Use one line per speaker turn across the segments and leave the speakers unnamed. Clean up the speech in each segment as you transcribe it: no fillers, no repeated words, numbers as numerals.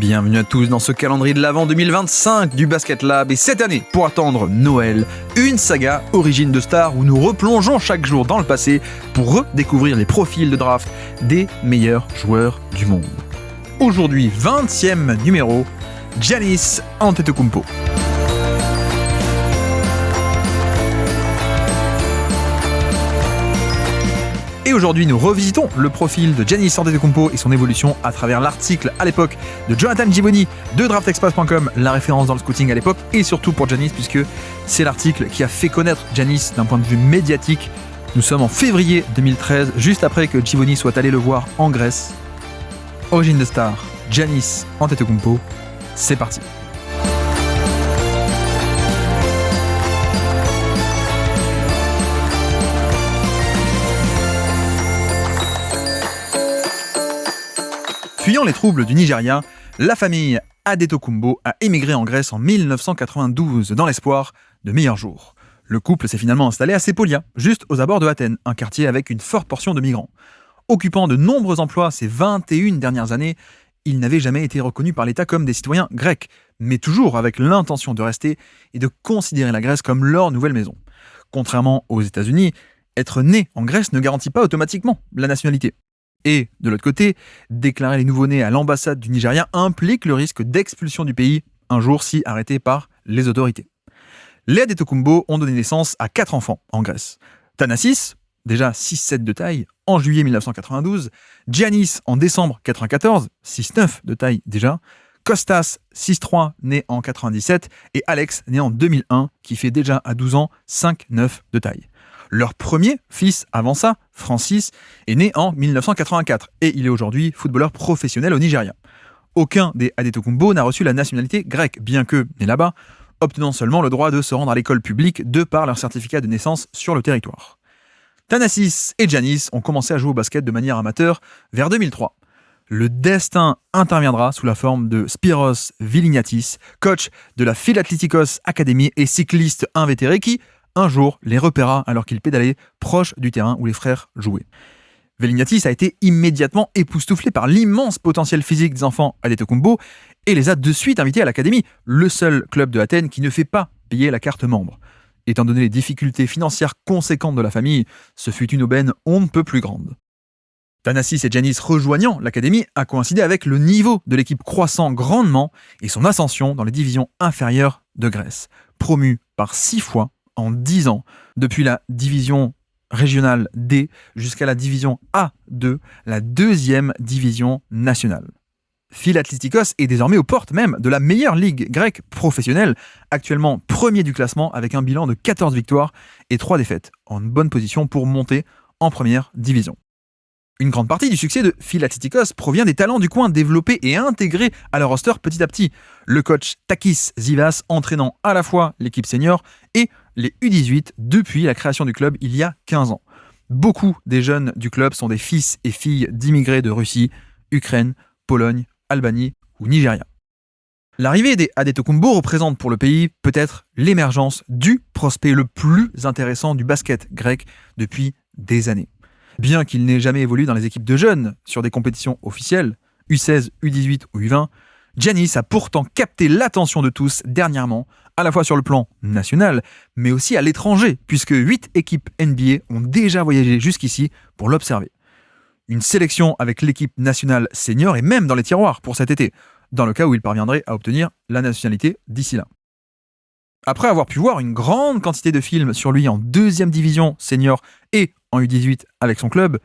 Bienvenue à tous dans ce calendrier de l'Avent 2025 du Basket Lab et cette année, pour attendre Noël, une saga Origine de Stars où nous replongeons chaque jour dans le passé pour redécouvrir les profils de draft des meilleurs joueurs du monde. Aujourd'hui, 20e numéro, Giannis Antetokounmpo. Et aujourd'hui, nous revisitons le profil de Giannis Antetokounmpo et son évolution à travers l'article à l'époque de Jonathan Giboni de draftexpress.com, la référence dans le scouting à l'époque, et surtout pour Giannis, puisque c'est l'article qui a fait connaître Giannis d'un point de vue médiatique. Nous sommes en février 2013, juste après que Giboni soit allé le voir en Grèce. Origine de Star, Giannis Antetokounmpo, c'est parti. Fuyant les troubles du Nigeria, la famille Adetokounmpo a émigré en Grèce en 1992 dans l'espoir de meilleurs jours. Le couple s'est finalement installé à Sepolia, juste aux abords de Athènes, un quartier avec une forte portion de migrants. Occupant de nombreux emplois ces 21 dernières années, ils n'avaient jamais été reconnus par l'État comme des citoyens grecs, mais toujours avec l'intention de rester et de considérer la Grèce comme leur nouvelle maison. Contrairement aux États-Unis, être né en Grèce ne garantit pas automatiquement la nationalité. Et, de l'autre côté, déclarer les nouveau-nés à l'ambassade du Nigeria implique le risque d'expulsion du pays, un jour si arrêté par les autorités. Les Adetokounmpo ont donné naissance à 4 enfants en Grèce. Thanasis, déjà 6'7 de taille, en juillet 1992, Giannis en décembre 1994, 6'9 de taille déjà, Kostas, 6'3, né en 97, et Alex, né en 2001, qui fait déjà à 12 ans 5'9 de taille. Leur premier fils avant ça, Francis, est né en 1984 et il est aujourd'hui footballeur professionnel au Nigeria. Aucun des Adetokounmpo n'a reçu la nationalité grecque, bien que, né là-bas, obtenant seulement le droit de se rendre à l'école publique de par leur certificat de naissance sur le territoire. Thanasis et Giannis ont commencé à jouer au basket de manière amateur vers 2003. Le destin interviendra sous la forme de Spyros Vilignatis, coach de la Philatlitikos Academy et cycliste invétéré qui, un jour, les repéra alors qu'ils pédalaient proche du terrain où les frères jouaient. Vilignatis a été immédiatement époustouflé par l'immense potentiel physique des enfants Adetokounmpo et les a de suite invités à l'Académie, le seul club de Athènes qui ne fait pas payer la carte membre. Étant donné les difficultés financières conséquentes de la famille, ce fut une aubaine on ne peut plus grande. Thanasis et Giannis rejoignant l'Académie a coïncidé avec le niveau de l'équipe croissant grandement et son ascension dans les divisions inférieures de Grèce, promu par 6 fois en 10 ans, depuis la division régionale D jusqu'à la division A2, la deuxième division nationale. Philatlitikos est désormais aux portes même de la meilleure ligue grecque professionnelle, actuellement premier du classement avec un bilan de 14 victoires et 3 défaites, en bonne position pour monter en première division. Une grande partie du succès de Philatlitikos provient des talents du coin développés et intégrés à leur roster petit à petit. Le coach Takis Zivas entraînant à la fois l'équipe senior et les U18 depuis la création du club il y a 15 ans. Beaucoup des jeunes du club sont des fils et filles d'immigrés de Russie, Ukraine, Pologne, Albanie ou Nigeria. L'arrivée des Adetokounmpo représente pour le pays peut-être l'émergence du prospect le plus intéressant du basket grec depuis des années. Bien qu'il n'ait jamais évolué dans les équipes de jeunes sur des compétitions officielles, U16, U18 ou U20, Giannis a pourtant capté l'attention de tous dernièrement, à la fois sur le plan national, mais aussi à l'étranger, puisque 8 équipes NBA ont déjà voyagé jusqu'ici pour l'observer. Une sélection avec l'équipe nationale senior est même dans les tiroirs pour cet été, dans le cas où il parviendrait à obtenir la nationalité d'ici là. Après avoir pu voir une grande quantité de films sur lui en deuxième division senior et en U18 avec son club,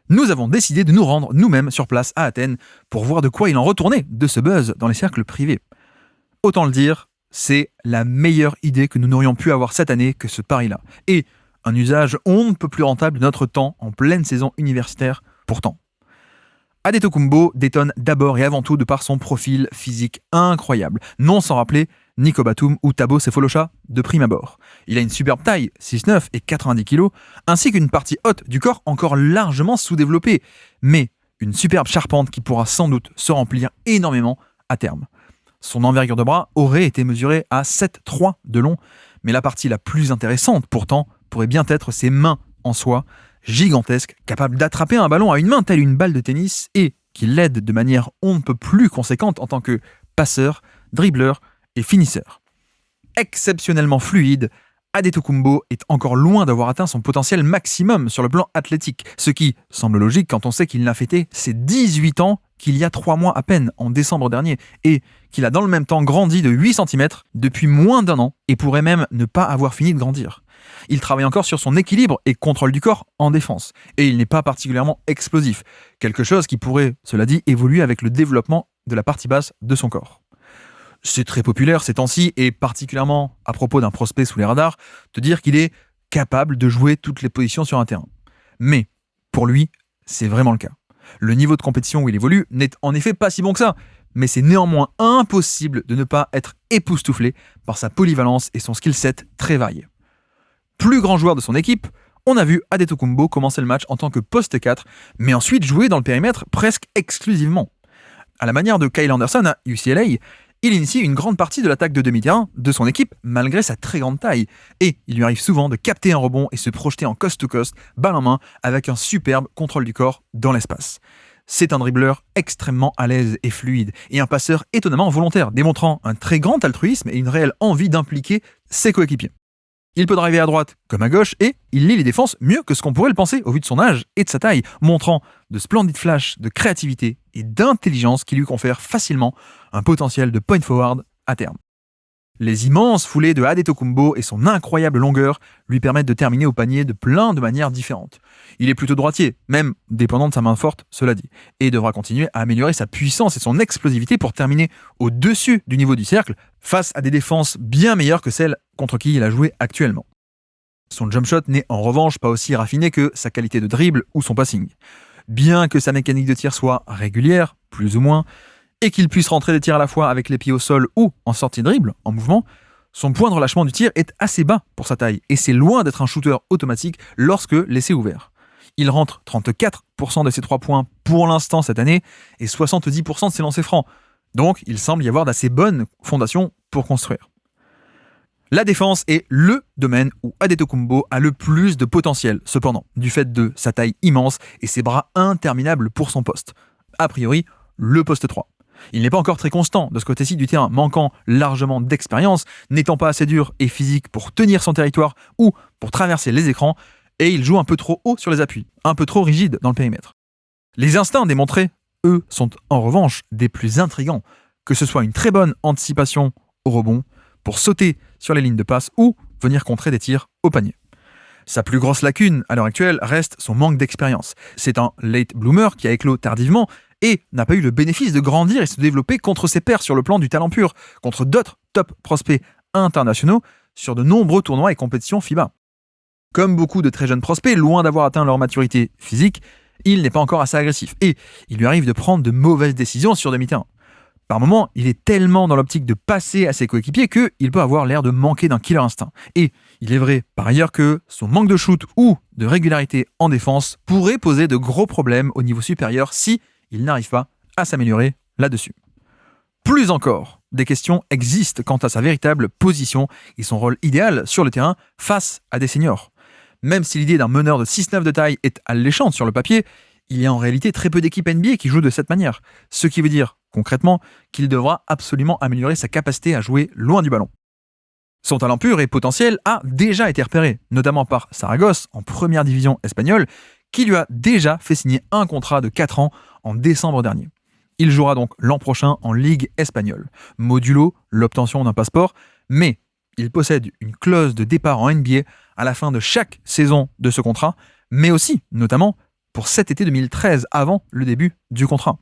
nous avons décidé de nous rendre nous-mêmes sur place à Athènes pour voir de quoi il en retournait de ce buzz dans les cercles privés. Autant le dire, c'est la meilleure idée que nous n'aurions pu avoir cette année que ce pari-là. Et un usage on ne peut plus rentable de notre temps en pleine saison universitaire pourtant. Adetokounmpo détonne d'abord et avant tout de par son profil physique incroyable, non sans rappeler Nico Batum ou Thabo Sefolosha de prime abord. Il a une superbe taille, 6'9 et 90 kg, ainsi qu'une partie haute du corps encore largement sous-développée, mais une superbe charpente qui pourra sans doute se remplir énormément à terme. Son envergure de bras aurait été mesurée à 7'3 de long, mais la partie la plus intéressante pourtant pourrait bien être ses mains en soie, gigantesques, capables d'attraper un ballon à une main telle une balle de tennis et, qui l'aide de manière on ne peut plus conséquente en tant que passeur, dribbleur et finisseur. Exceptionnellement fluide, Adetokounmpo est encore loin d'avoir atteint son potentiel maximum sur le plan athlétique, ce qui semble logique quand on sait qu'il n'a fêté ses 18 ans qu'il y a 3 mois à peine, en décembre dernier, et qu'il a dans le même temps grandi de 8 cm depuis moins d'1 an et pourrait même ne pas avoir fini de grandir. Il travaille encore sur son équilibre et contrôle du corps en défense, et il n'est pas particulièrement explosif, quelque chose qui pourrait, cela dit, évoluer avec le développement de la partie basse de son corps. C'est très populaire ces temps-ci, et particulièrement à propos d'un prospect sous les radars, de dire qu'il est capable de jouer toutes les positions sur un terrain. Mais, pour lui, c'est vraiment le cas. Le niveau de compétition où il évolue n'est en effet pas si bon que ça, mais c'est néanmoins impossible de ne pas être époustouflé par sa polyvalence et son skill set très varié. Plus grand joueur de son équipe, on a vu Adetokounmpo commencer le match en tant que poste 4, mais ensuite jouer dans le périmètre presque exclusivement. À la manière de Kyle Anderson à UCLA, il initie une grande partie de l'attaque de demi-terrain de son équipe malgré sa très grande taille. Et il lui arrive souvent de capter un rebond et se projeter en coast-to-coast, balle en main, avec un superbe contrôle du corps dans l'espace. C'est un dribbleur extrêmement à l'aise et fluide, et un passeur étonnamment volontaire, démontrant un très grand altruisme et une réelle envie d'impliquer ses coéquipiers. Il peut driver à droite comme à gauche, et il lit les défenses mieux que ce qu'on pourrait le penser au vu de son âge et de sa taille, montrant de splendides flashs de créativité et d'intelligence qui lui confèrent facilement un potentiel de point forward à terme. Les immenses foulées de Adetokounmpo et son incroyable longueur lui permettent de terminer au panier de plein de manières différentes. Il est plutôt droitier, même dépendant de sa main forte, cela dit, et devra continuer à améliorer sa puissance et son explosivité pour terminer au-dessus du niveau du cercle face à des défenses bien meilleures que celles contre qui il a joué actuellement. Son jump shot n'est en revanche pas aussi raffiné que sa qualité de dribble ou son passing. Bien que sa mécanique de tir soit régulière, plus ou moins, et qu'il puisse rentrer des tirs à la fois avec les pieds au sol ou en sortie de dribble, en mouvement, son point de relâchement du tir est assez bas pour sa taille, et c'est loin d'être un shooter automatique lorsque laissé ouvert. Il rentre 34% de ses 3 points pour l'instant cette année, et 70% de ses lancers francs, donc il semble y avoir d'assez bonnes fondations pour construire. La défense est le domaine où Adetokounmpo a le plus de potentiel, cependant, du fait de sa taille immense et ses bras interminables pour son poste. A priori, le poste 3. Il n'est pas encore très constant de ce côté-ci du terrain, manquant largement d'expérience, n'étant pas assez dur et physique pour tenir son territoire ou pour traverser les écrans, et il joue un peu trop haut sur les appuis, un peu trop rigide dans le périmètre. Les instincts démontrés, eux, sont en revanche des plus intrigants, que ce soit une très bonne anticipation au rebond, pour sauter sur les lignes de passe ou venir contrer des tirs au panier. Sa plus grosse lacune à l'heure actuelle reste son manque d'expérience. C'est un late bloomer qui a éclos tardivement et n'a pas eu le bénéfice de grandir et se développer contre ses pairs sur le plan du talent pur, contre d'autres top prospects internationaux sur de nombreux tournois et compétitions FIBA. Comme beaucoup de très jeunes prospects, loin d'avoir atteint leur maturité physique, il n'est pas encore assez agressif et il lui arrive de prendre de mauvaises décisions sur demi-terrain. Par moments, il est tellement dans l'optique de passer à ses coéquipiers qu'il peut avoir l'air de manquer d'un killer instinct. Et il est vrai, par ailleurs, que son manque de shoot ou de régularité en défense pourrait poser de gros problèmes au niveau supérieur si il n'arrive pas à s'améliorer là-dessus. Plus encore, des questions existent quant à sa véritable position et son rôle idéal sur le terrain face à des seniors. Même si l'idée d'un meneur de 6-9 de taille est alléchante sur le papier, il y a en réalité très peu d'équipes NBA qui jouent de cette manière, ce qui veut dire, concrètement, qu'il devra absolument améliorer sa capacité à jouer loin du ballon. Son talent pur et potentiel a déjà été repéré, notamment par Saragosse en première division espagnole, qui lui a déjà fait signer un contrat de 4 ans en décembre dernier. Il jouera donc l'an prochain en Ligue espagnole, modulo l'obtention d'un passeport, mais il possède une clause de départ en NBA à la fin de chaque saison de ce contrat, mais aussi, notamment, pour cet été 2013, avant le début du contrat.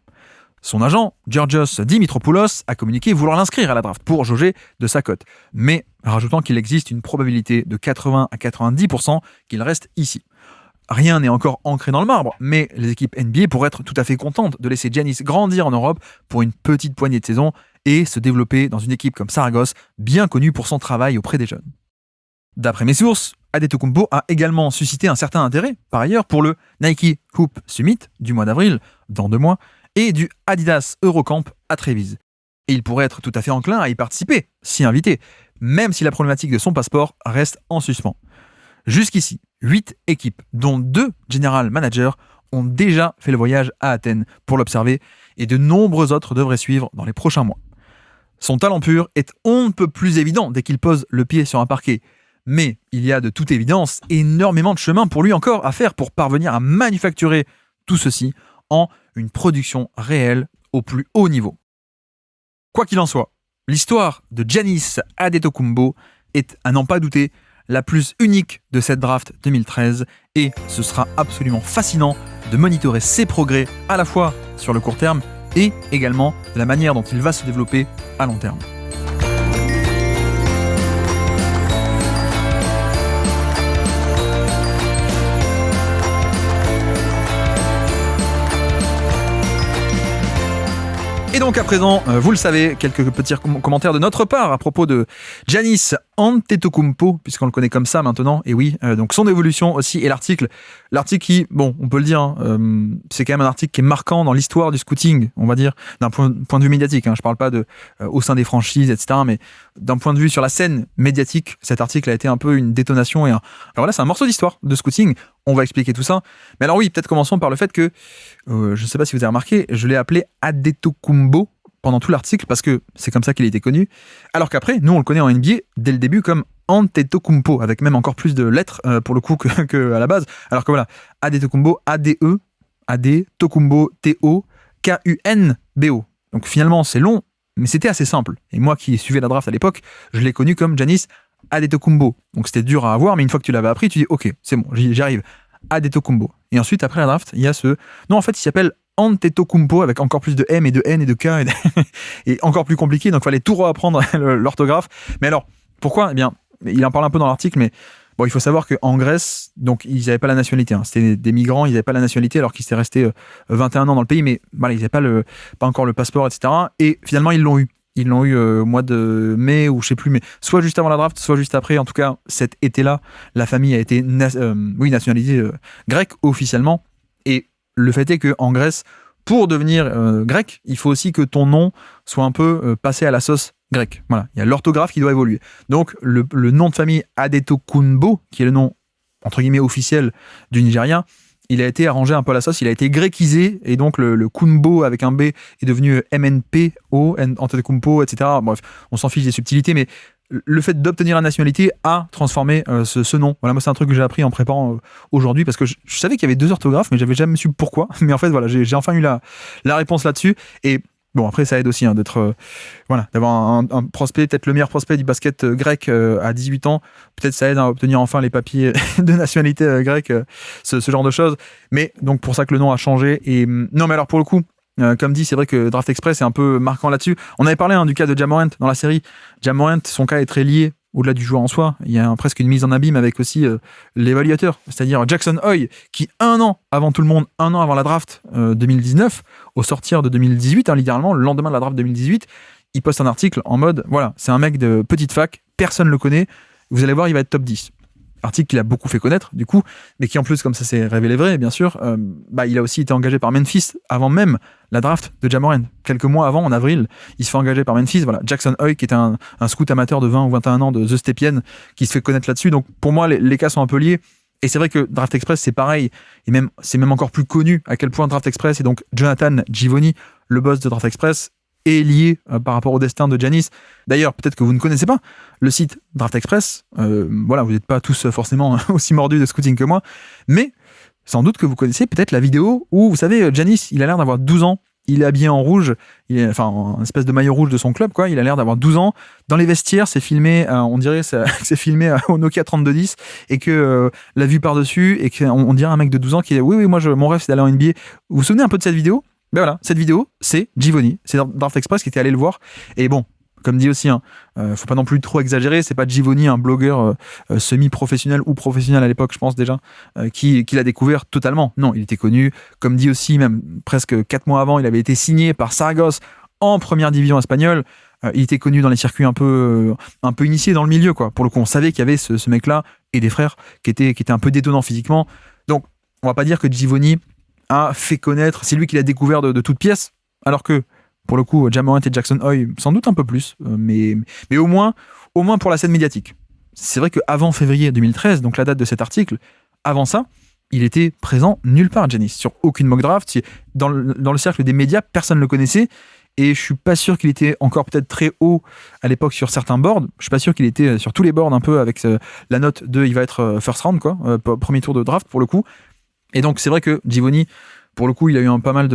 Son agent, Georgios Dimitropoulos, a communiqué vouloir l'inscrire à la draft pour jauger de sa cote, mais rajoutant qu'il existe une probabilité de 80 à 90% qu'il reste ici. Rien n'est encore ancré dans le marbre, mais les équipes NBA pourraient être tout à fait contentes de laisser Giannis grandir en Europe pour une petite poignée de saison et se développer dans une équipe comme Saragosse, bien connue pour son travail auprès des jeunes. D'après mes sources, Adetokounmpo a également suscité un certain intérêt, par ailleurs, pour le Nike Hoop Summit du mois d'avril, dans 2 mois, et du Adidas Eurocamp à Trévise. Et il pourrait être tout à fait enclin à y participer, si invité, même si la problématique de son passeport reste en suspens. Jusqu'ici, 8 équipes, dont 2 general managers, ont déjà fait le voyage à Athènes pour l'observer et de nombreux autres devraient suivre dans les prochains mois. Son talent pur est on ne peut plus évident dès qu'il pose le pied sur un parquet. Mais il y a de toute évidence énormément de chemin pour lui encore à faire pour parvenir à manufacturer tout ceci en une production réelle au plus haut niveau. Quoi qu'il en soit, l'histoire de Giannis Adetokounmpo est, à n'en pas douter, la plus unique de cette draft 2013 et ce sera absolument fascinant de monitorer ses progrès à la fois sur le court terme et également de la manière dont il va se développer à long terme. Et donc à présent, vous le savez, quelques petits commentaires de notre part à propos de Giannis Antetokounmpo, puisqu'on le connaît comme ça maintenant, et oui, donc son évolution aussi, et l'article qui, bon, on peut le dire, c'est quand même un article qui est marquant dans l'histoire du scouting, on va dire, d'un point de vue médiatique, je parle pas de au sein des franchises, etc., mais d'un point de vue sur la scène médiatique, cet article a été un peu une détonation, alors là, c'est un morceau d'histoire de scouting, on va expliquer tout ça, mais alors oui, peut-être commençons par le fait que, je ne sais pas si vous avez remarqué, je l'ai appelé Adetokounmpo pendant tout l'article, parce que c'est comme ça qu'il a été connu, alors qu'après, nous on le connaît en NBA dès le début comme Antetokounmpo, avec même encore plus de lettres pour le coup que à la base, alors que voilà, Adetokounmpo, A-D-E, Adetokounmpo, T-O-K-U-N-B-O. Donc finalement c'est long, mais c'était assez simple, et moi qui suivais la draft à l'époque, je l'ai connu comme Giannis Adetokounmpo, donc c'était dur à avoir, mais une fois que tu l'avais appris, tu dis ok, c'est bon, j'y arrive, Adetokounmpo. Et ensuite, après la draft, il y a non, en fait, il s'appelle Antetokounmpo avec encore plus de M et de N et de K et encore plus compliqué, donc il fallait tout reapprendre l'orthographe. Mais alors, pourquoi ? Eh bien, il en parle un peu dans l'article, mais bon, il faut savoir qu'en Grèce, donc ils n'avaient pas la nationalité, c'était des migrants, ils n'avaient pas la nationalité alors qu'ils étaient restés 21 ans dans le pays, mais voilà, ils n'avaient pas encore le passeport, etc. Et finalement, ils l'ont eu. Ils l'ont eu au mois de mai ou je sais plus, mais soit juste avant la draft, soit juste après. En tout cas, cet été-là, la famille a été nationalisée grecque officiellement. Et le fait est qu'en Grèce, pour devenir grec, il faut aussi que ton nom soit un peu passé à la sauce grecque. Voilà, il y a l'orthographe qui doit évoluer. Donc le nom de famille Adetokounmpo, qui est le nom entre guillemets officiel du Nigeria, il a été arrangé un peu à la sauce, il a été grécisé, et donc le Kounmpo avec un B est devenu MNPO, Antetokounmpo, etc. Bref, on s'en fiche des subtilités, mais le fait d'obtenir la nationalité a transformé ce nom. Voilà, moi c'est un truc que j'ai appris en préparant aujourd'hui, parce que je savais qu'il y avait 2 orthographes, mais j'avais jamais su pourquoi. Mais en fait, voilà, j'ai enfin eu la réponse là-dessus, et bon, après, ça aide aussi d'avoir un prospect, peut-être le meilleur prospect du basket grec à 18 ans. Peut-être ça aide à obtenir enfin les papiers de nationalité grecque, ce genre de choses. Mais donc, pour ça que le nom a changé. Et non, mais alors, pour le coup, comme dit, c'est vrai que Draft Express est un peu marquant là-dessus. On avait parlé du cas de Ja Morant dans la série. Ja Morant, son cas est très lié au-delà du joueur en soi. Il y a presque une mise en abîme avec aussi l'évaluateur, c'est-à-dire Jackson Hoy, qui un an avant tout le monde, un an avant la draft 2019, au sortir de 2018, littéralement, le lendemain de la draft 2018, il poste un article en mode, voilà, c'est un mec de petite fac, personne ne le connaît, vous allez voir, il va être top 10. Article qu'il a beaucoup fait connaître, du coup, mais qui en plus, comme ça s'est révélé vrai, bien sûr, il a aussi été engagé par Memphis avant même la draft de Ja Morant. Quelques mois avant, en avril, il se fait engager par Memphis. Voilà, Jackson Hoy, qui est un scout amateur de 20 ou 21 ans de The Stepien, qui se fait connaître là-dessus. Donc pour moi, les cas sont un peu liés. Et c'est vrai que Draft Express, c'est pareil. Et même, c'est même encore plus connu à quel point Draft Express, et donc Jonathan Givony, le boss de Draft Express, est lié par rapport au destin de Giannis. D'ailleurs, peut-être que vous ne connaissez pas le site Draft Express. Voilà, vous n'êtes pas tous forcément aussi mordus de scouting que moi, mais sans doute que vous connaissez peut-être la vidéo où, vous savez, Giannis, il a l'air d'avoir 12 ans. Il est habillé en rouge, en espèce de maillot rouge de son club, quoi. Il a l'air d'avoir 12 ans. Dans les vestiaires, c'est filmé, on dirait que c'est filmé au Nokia 3210, et que la vue par-dessus, et qu'on dirait un mec de 12 ans qui est oui, moi, mon rêve, c'est d'aller en NBA. Vous vous souvenez un peu de cette vidéo ? Ben voilà, cette vidéo, c'est Givony, c'est Draft Express qui était allé le voir. Et bon, comme dit aussi, faut pas non plus trop exagérer, c'est pas Givony, un blogueur semi-professionnel ou professionnel à l'époque, je pense déjà, qui l'a découvert totalement. Non, il était connu, comme dit aussi, même presque 4 mois avant, il avait été signé par Saragosse en première division espagnole. Il était connu dans les circuits un peu initiés dans le milieu, quoi. Pour le coup, on savait qu'il y avait ce mec-là et des frères qui étaient un peu détonnants physiquement. Donc, on va pas dire que Givony a fait connaître, c'est lui qui l'a découvert de toutes pièces, alors que pour le coup, Ja Morant et Jackson Hoy, sans doute un peu plus, mais au moins pour la scène médiatique. C'est vrai qu'avant février 2013, donc la date de cet article, avant ça, il était présent nulle part, Giannis, sur aucune mock draft. Dans le cercle des médias, personne ne le connaissait. Et je suis pas sûr qu'il était encore peut-être très haut à l'époque sur certains boards. Je suis pas sûr qu'il était sur tous les boards un peu avec la note de il va être first round, quoi, premier tour de draft pour le coup. Et donc c'est vrai que Givony, pour le coup, il a eu pas mal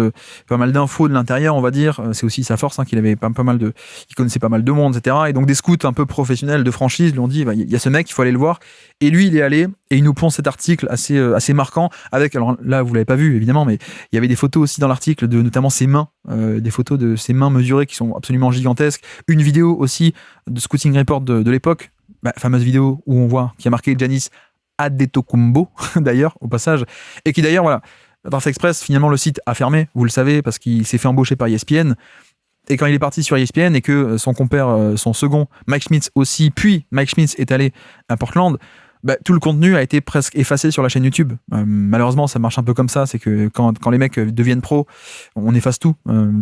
d'infos de l'intérieur, on va dire. C'est aussi sa force, qu'il avait il connaissait pas mal de monde, etc. Et donc des scouts un peu professionnels de franchise lui ont dit, il y a ce mec, il faut aller le voir. Et lui, il est allé et il nous pond cet article assez marquant avec, alors là, vous l'avez pas vu évidemment, mais il y avait des photos aussi dans l'article de notamment ses mains, des photos de ses mains mesurées qui sont absolument gigantesques. Une vidéo aussi de Scouting Report de l'époque, fameuse vidéo où on voit qui a marqué Giannis Adetokounmpo d'ailleurs au passage, et qui d'ailleurs voilà. Draft Express, finalement, le site a fermé, vous le savez, parce qu'il s'est fait embaucher par ESPN. Et quand il est parti sur ESPN et que son compère, son second, Mike Schmitz aussi, puis Mike Schmitz est allé à Portland, tout le contenu a été presque effacé sur la chaîne YouTube. Malheureusement, ça marche un peu comme ça, c'est que quand les mecs deviennent pros, on efface tout.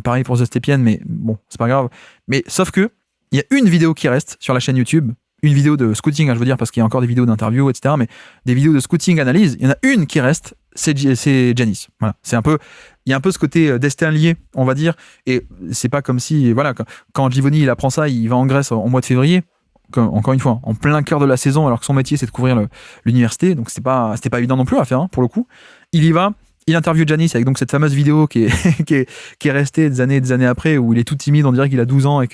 Pareil pour The Stepien, mais bon, c'est pas grave. Mais sauf que, il y a une vidéo qui reste sur la chaîne YouTube, une vidéo de scouting, je veux dire, parce qu'il y a encore des vidéos d'interview, etc., mais des vidéos de scouting analyse, il y en a une qui reste, c'est Giannis. Voilà. Il y a un peu ce côté destin lié, on va dire, et c'est pas comme si, voilà, quand Givony il apprend ça, il va en Grèce en mois de février, encore une fois, en plein cœur de la saison, alors que son métier c'est de couvrir l'université, donc c'était pas évident non plus à faire, pour le coup. Il y va. Il interviewe Giannis avec donc cette fameuse vidéo qui est restée des années après, où il est tout timide, on dirait qu'il a 12 ans et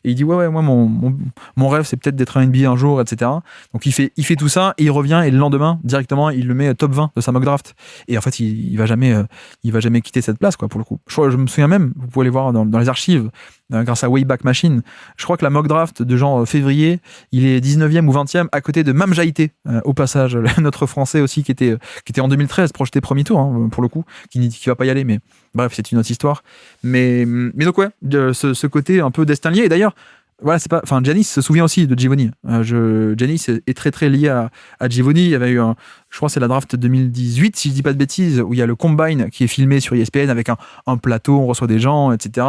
il dit ouais moi mon rêve c'est peut-être d'être un NBA un jour, etc. Donc il fait tout ça et il revient et le lendemain directement il le met top 20 de sa mock draft et en fait il va jamais quitter cette place, quoi, pour le coup. Je me souviens même, vous pouvez les voir dans les archives, grâce à Wayback Machine, je crois que la mock draft de genre février, il est 19e ou 20e à côté de Mam Jaïté, au passage, notre français aussi qui était en 2013 projeté premier tour, pour le coup, qui va pas y aller, mais bref, c'est une autre histoire. Mais donc ouais, ce côté un peu destin lié, et d'ailleurs, voilà, Giannis se souvient aussi de Givony. Giannis est très très lié à Givony. Il y avait eu je crois que c'est la draft 2018, si je dis pas de bêtises, où il y a le combine qui est filmé sur ESPN avec un plateau, on reçoit des gens, etc.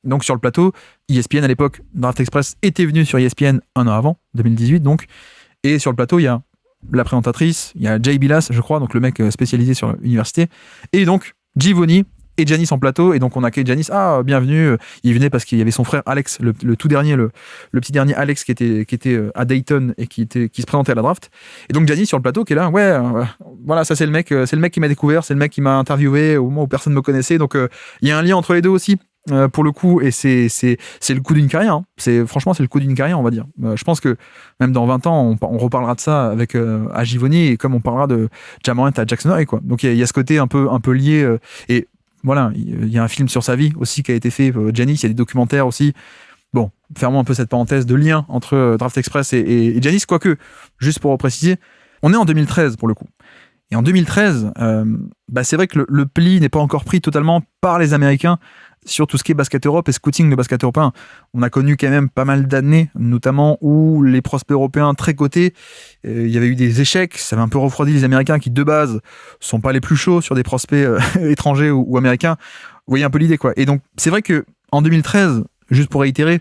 Donc sur le plateau, ESPN à l'époque, Draft Express était venu sur ESPN un an avant, 2018 donc, et sur le plateau il y a la présentatrice, il y a Jay Bilas, je crois, donc le mec spécialisé sur l'université, et donc Givony et Giannis en plateau, et donc on accueille Giannis, bienvenue, il venait parce qu'il y avait son frère Alex, le tout dernier, le petit dernier Alex qui était à Dayton et qui se présentait à la draft, et donc Giannis sur le plateau qui est là, voilà, ça c'est le mec qui m'a découvert, c'est le mec qui m'a interviewé au moment où personne ne me connaissait, donc il y a un lien entre les deux aussi. Pour le coup, et c'est le coup d'une carrière, franchement c'est le coup d'une carrière, on va dire. Je pense que même dans 20 ans on reparlera de ça avec à Givony, et comme on parlera de Ja Morant à Jackson High, quoi. Donc il y a ce côté un peu lié, et voilà, il y a un film sur sa vie aussi qui a été fait, Giannis, il y a des documentaires aussi. Bon, fermons un peu cette parenthèse de lien entre Draft Express et Giannis, quoique, juste pour préciser, on est en 2013 pour le coup. Et en 2013, c'est vrai que le pli n'est pas encore pris totalement par les Américains sur tout ce qui est basket Europe et scouting de basket européen. On a connu quand même pas mal d'années, notamment où les prospects européens très cotés, il y avait eu des échecs, ça avait un peu refroidi les Américains qui de base sont pas les plus chauds sur des prospects étrangers ou américains. Vous voyez un peu l'idée, quoi. Et donc c'est vrai que en 2013, juste pour réitérer,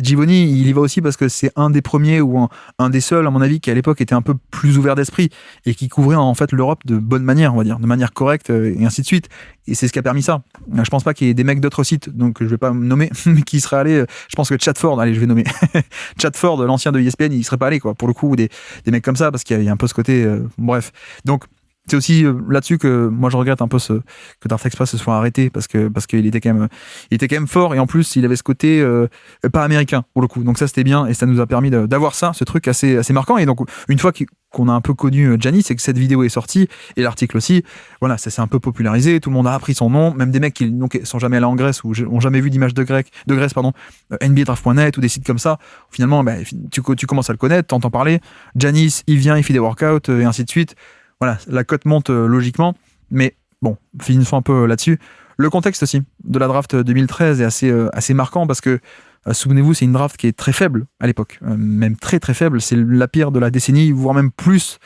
Givony, il y va aussi parce que c'est un des premiers ou un des seuls, à mon avis, qui à l'époque était un peu plus ouvert d'esprit et qui couvrait en fait l'Europe de bonne manière, on va dire, de manière correcte et ainsi de suite. Et c'est ce qui a permis ça. Je pense pas qu'il y ait des mecs d'autres sites, donc je vais pas me nommer, mais qui seraient allés. Je pense que Chad Ford, allez, je vais nommer Chad Ford, l'ancien de ESPN, il serait pas allé, quoi, pour le coup, des mecs comme ça, parce qu'il y a un peu ce côté. Bref. Donc, c'est aussi là-dessus que moi je regrette un peu que Draft Express se soit arrêté, parce qu'il était quand même fort, et en plus il avait ce côté pas américain pour le coup, donc ça c'était bien, et ça nous a permis d'avoir ce truc assez marquant. Et donc une fois qu'on a un peu connu Giannis, c'est que cette vidéo est sortie, et l'article aussi, voilà, ça s'est un peu popularisé, tout le monde a appris son nom, même des mecs qui donc sont jamais allés en Grèce ou ont jamais vu d'image de Grèce, NBAdraft.net ou des sites comme ça, finalement tu commences à le connaître, t'entends parler, Giannis il vient, il fait des workouts et ainsi de suite. Voilà, la cote monte logiquement, mais bon, finissons un peu là-dessus. Le contexte aussi de la draft 2013 est assez marquant, parce que, souvenez-vous, c'est une draft qui est très faible à l'époque, même très très faible, c'est la pire de la décennie, voire même plus.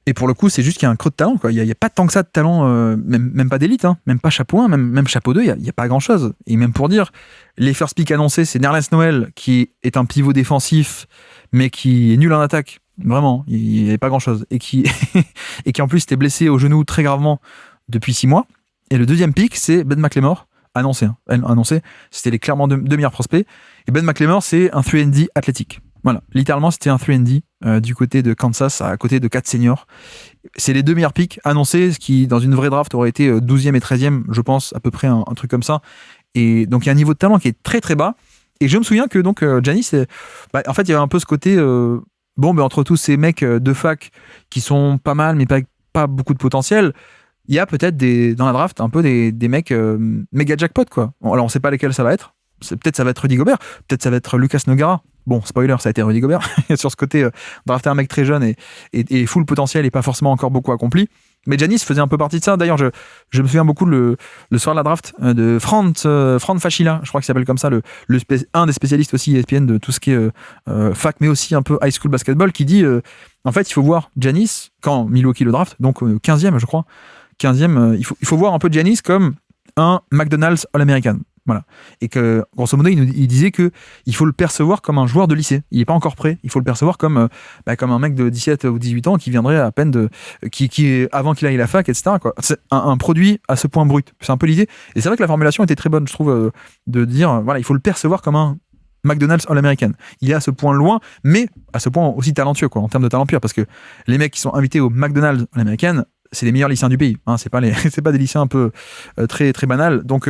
Et pour le coup, c'est juste qu'il y a un creux de talent, quoi. Il n'y a pas tant que ça de talent, même pas d'élite, même pas chapeau 1, même chapeau 2, il n'y a pas grand-chose. Et même pour dire, les first pick annoncés, c'est Nerlens Noel, qui est un pivot défensif, mais qui est nul en attaque, Vraiment, il n'y avait pas grand-chose. Et qui en plus était blessé au genou très gravement depuis 6 mois. Et le deuxième pick, c'est Ben McLemore, annoncé. C'était clairement deux meilleurs prospects. Et Ben McLemore, c'est un 3&D athlétique. Voilà, littéralement, c'était un 3&D du côté de Kansas, à côté de 4 seniors. C'est les deux meilleurs picks annoncés, ce qui, dans une vraie draft, aurait été 12e et 13e, je pense, à peu près un truc comme ça. Et donc, il y a un niveau de talent qui est très, très bas. Et je me souviens que donc Giannis, en fait, il y avait un peu ce côté... entre tous ces mecs de fac qui sont pas mal, mais pas beaucoup de potentiel, il y a peut-être dans la draft un peu des mecs méga jackpot, quoi. Alors, on sait pas lesquels ça va être. Peut-être ça va être Rudy Gobert, peut-être ça va être Lucas Nogueira. Bon, spoiler, ça a été Rudy Gobert. Sur ce côté, drafter un mec très jeune et full potentiel et pas forcément encore beaucoup accompli. Mais Giannis faisait un peu partie de ça. D'ailleurs, je me souviens beaucoup le soir de la draft de Fran Fashila, je crois qu'il s'appelle comme ça, un des spécialistes aussi ESPN de tout ce qui est fac, mais aussi un peu high school basketball, qui dit en fait, il faut voir Giannis, quand Milwaukee le draft, donc 15e, je crois, 15e, il faut voir un peu Giannis comme un McDonald's All-American. Voilà. Et que, grosso modo, il disait que il faut le percevoir comme un joueur de lycée. Il n'est pas encore prêt. Il faut le percevoir comme un mec de 17 ou 18 ans qui viendrait à peine avant qu'il aille à la fac, etc., quoi. C'est un produit à ce point brut. C'est un peu l'idée. Et c'est vrai que la formulation était très bonne, je trouve, de dire, voilà, il faut le percevoir comme un McDonald's All-American. Il est à ce point loin, mais à ce point aussi talentueux, quoi, en termes de talent pur, parce que les mecs qui sont invités au McDonald's All-American, c'est les meilleurs lycéens du pays, hein, c'est pas des lycéens un peu très très banals. Donc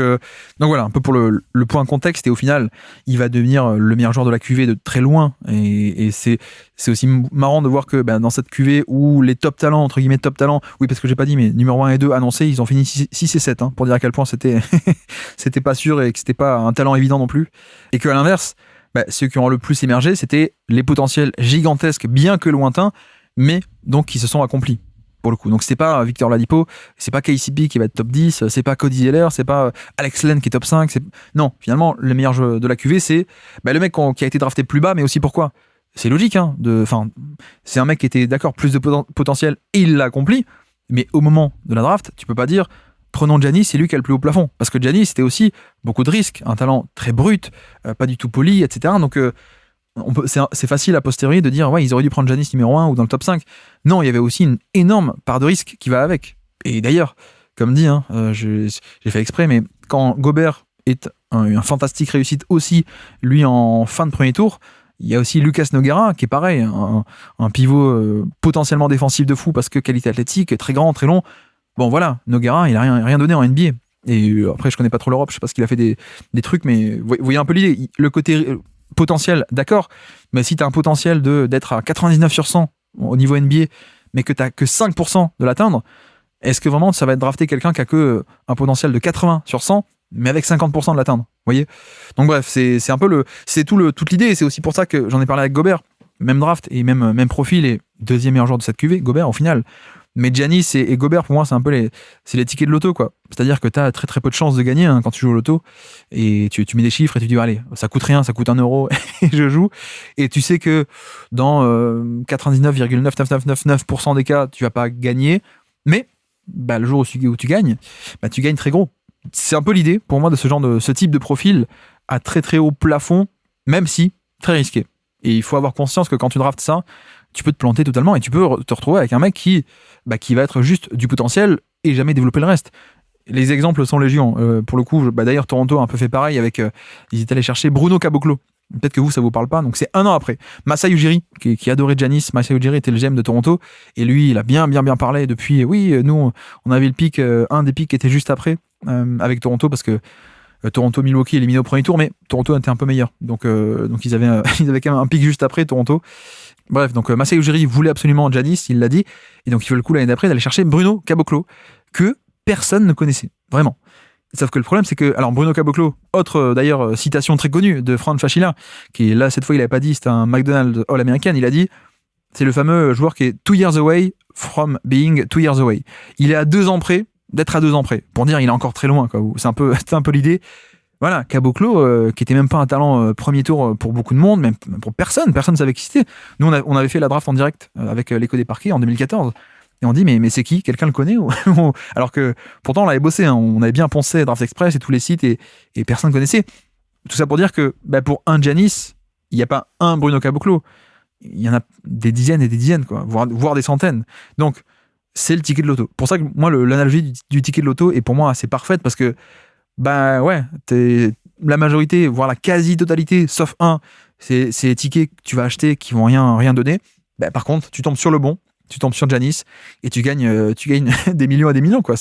voilà, un peu pour le point contexte, et au final il va devenir le meilleur joueur de la QV de très loin, et c'est aussi marrant de voir que dans cette QV où les top talents, entre guillemets top talents, oui, parce que j'ai pas dit, mais numéro 1 et 2 annoncés, ils ont fini 6 et 7, hein, pour dire à quel point c'était c'était pas sûr et que c'était pas un talent évident non plus, et qu'à l'inverse, ceux qui ont le plus émergé, c'était les potentiels gigantesques, bien que lointains, mais donc qui se sont accomplis pour le coup. Donc c'est pas Victor Oladipo, c'est pas KCP qui va être top 10, c'est pas Cody Zeller, c'est pas Alex Len qui est top 5, non, finalement le meilleur jeu de la QV, c'est le mec qui a été drafté plus bas, mais aussi pourquoi. C'est logique, hein, c'est un mec qui était d'accord, plus de potentiel, et il l'a accompli, mais au moment de la draft, tu peux pas dire prenons Giannis, c'est lui qui a le plus haut plafond, parce que Giannis c'était aussi beaucoup de risques, un talent très brut, pas du tout poli, etc. Donc c'est facile a posteriori de dire ouais, ils auraient dû prendre Giannis numéro 1 ou dans le top 5. Non, il y avait aussi une énorme part de risque qui va avec. Et d'ailleurs, comme dit, hein, j'ai fait exprès, mais quand Gobert est un fantastique réussite aussi, lui en fin de premier tour, il y a aussi Lucas Nogueira qui est pareil, un pivot potentiellement défensif de fou parce que qualité athlétique, très grand, très long. Bon voilà, Nogueira, il a rien donné en NBA. Et après, je connais pas trop l'Europe, je sais pas ce qu'il a fait des trucs, mais vous voyez un peu l'idée. Le côté potentiel, d'accord, mais si tu as un potentiel d'être à 99 sur 100 au niveau NBA, mais que tu n'as que 5% de l'atteindre, est-ce que vraiment ça va être drafté quelqu'un qui a que un potentiel de 80 sur 100, mais avec 50% de l'atteindre, vous voyez? Donc bref, c'est un peu toute l'idée, et c'est aussi pour ça que j'en ai parlé avec Gobert, même draft et même profil, et deuxième meilleur joueur de cette QV, Gobert au final. Mais Giannis et Gobert, pour moi, c'est un peu les tickets de loto, quoi. C'est-à-dire que tu as très très peu de chances de gagner, hein, quand tu joues au loto, et tu mets des chiffres et tu dis allez, ça coûte rien, ça coûte 1 euro et je joue, et tu sais que dans 99,99999% des cas tu vas pas gagner, mais le jour où tu gagnes, tu gagnes très gros. C'est un peu l'idée pour moi de ce type de profil à très très haut plafond, même si très risqué. Et il faut avoir conscience que quand tu draftes ça, tu peux te planter totalement et tu peux te retrouver avec un mec qui va être juste du potentiel et jamais développer le reste. Les exemples sont légion. Pour le coup, d'ailleurs, Toronto a un peu fait pareil avec... ils étaient allés chercher Bruno Caboclo. Peut-être que vous, ça vous parle pas. Donc c'est 1 an après. Masai Ujiri, qui adorait Giannis. Masai Ujiri était le GM de Toronto. Et lui, il a bien parlé depuis... Oui, nous, on avait le pic, un des pics qui était juste après, avec Toronto, parce que Toronto-Milwaukee éliminé au premier tour, mais Toronto était un peu meilleur. Donc ils avaient quand même un pic juste après, Toronto. Bref, donc Masai Ujiri voulait absolument Giannis, il l'a dit, et donc il fait le coup l'année d'après d'aller chercher Bruno Caboclo, que personne ne connaissait, vraiment. Sauf que le problème, c'est que, alors Bruno Caboclo, autre d'ailleurs citation très connue de Fran Fashila, qui là, cette fois, il n'avait pas dit c'était un McDonald's All-American, il a dit, c'est le fameux joueur qui est 2 years away from being 2 years away. Il est à 2 ans près d'être à 2 ans près, pour dire il est encore très loin, quoi. C'est un peu l'idée. Voilà, Caboclo, qui était même pas un talent premier tour pour beaucoup de monde, même pour personne ne savait qui c'était. Nous, on avait fait la draft en direct avec l'écho des parquets en 2014, et on dit mais c'est qui? Quelqu'un le connaît? Alors que pourtant on l'avait bossé, hein, on avait bien poncé Draft Express et tous les sites, et personne ne connaissait. Tout ça pour dire que pour un Giannis, il n'y a pas un Bruno Caboclo. il y en a des dizaines et des dizaines, quoi, voire des centaines. Donc, c'est le ticket de loto. Pour ça que moi, l'analogie du ticket de loto est pour moi assez parfaite parce que, bah ouais, la majorité, voire la quasi-totalité, sauf un, c'est les tickets que tu vas acheter qui vont rien donner. Bah, par contre, tu tombes sur le bon, tu tombes sur Giannis et tu gagnes des millions et des millions, quoi.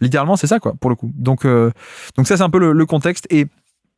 Littéralement, c'est ça, quoi, pour le coup. Donc ça, c'est un peu le contexte. Et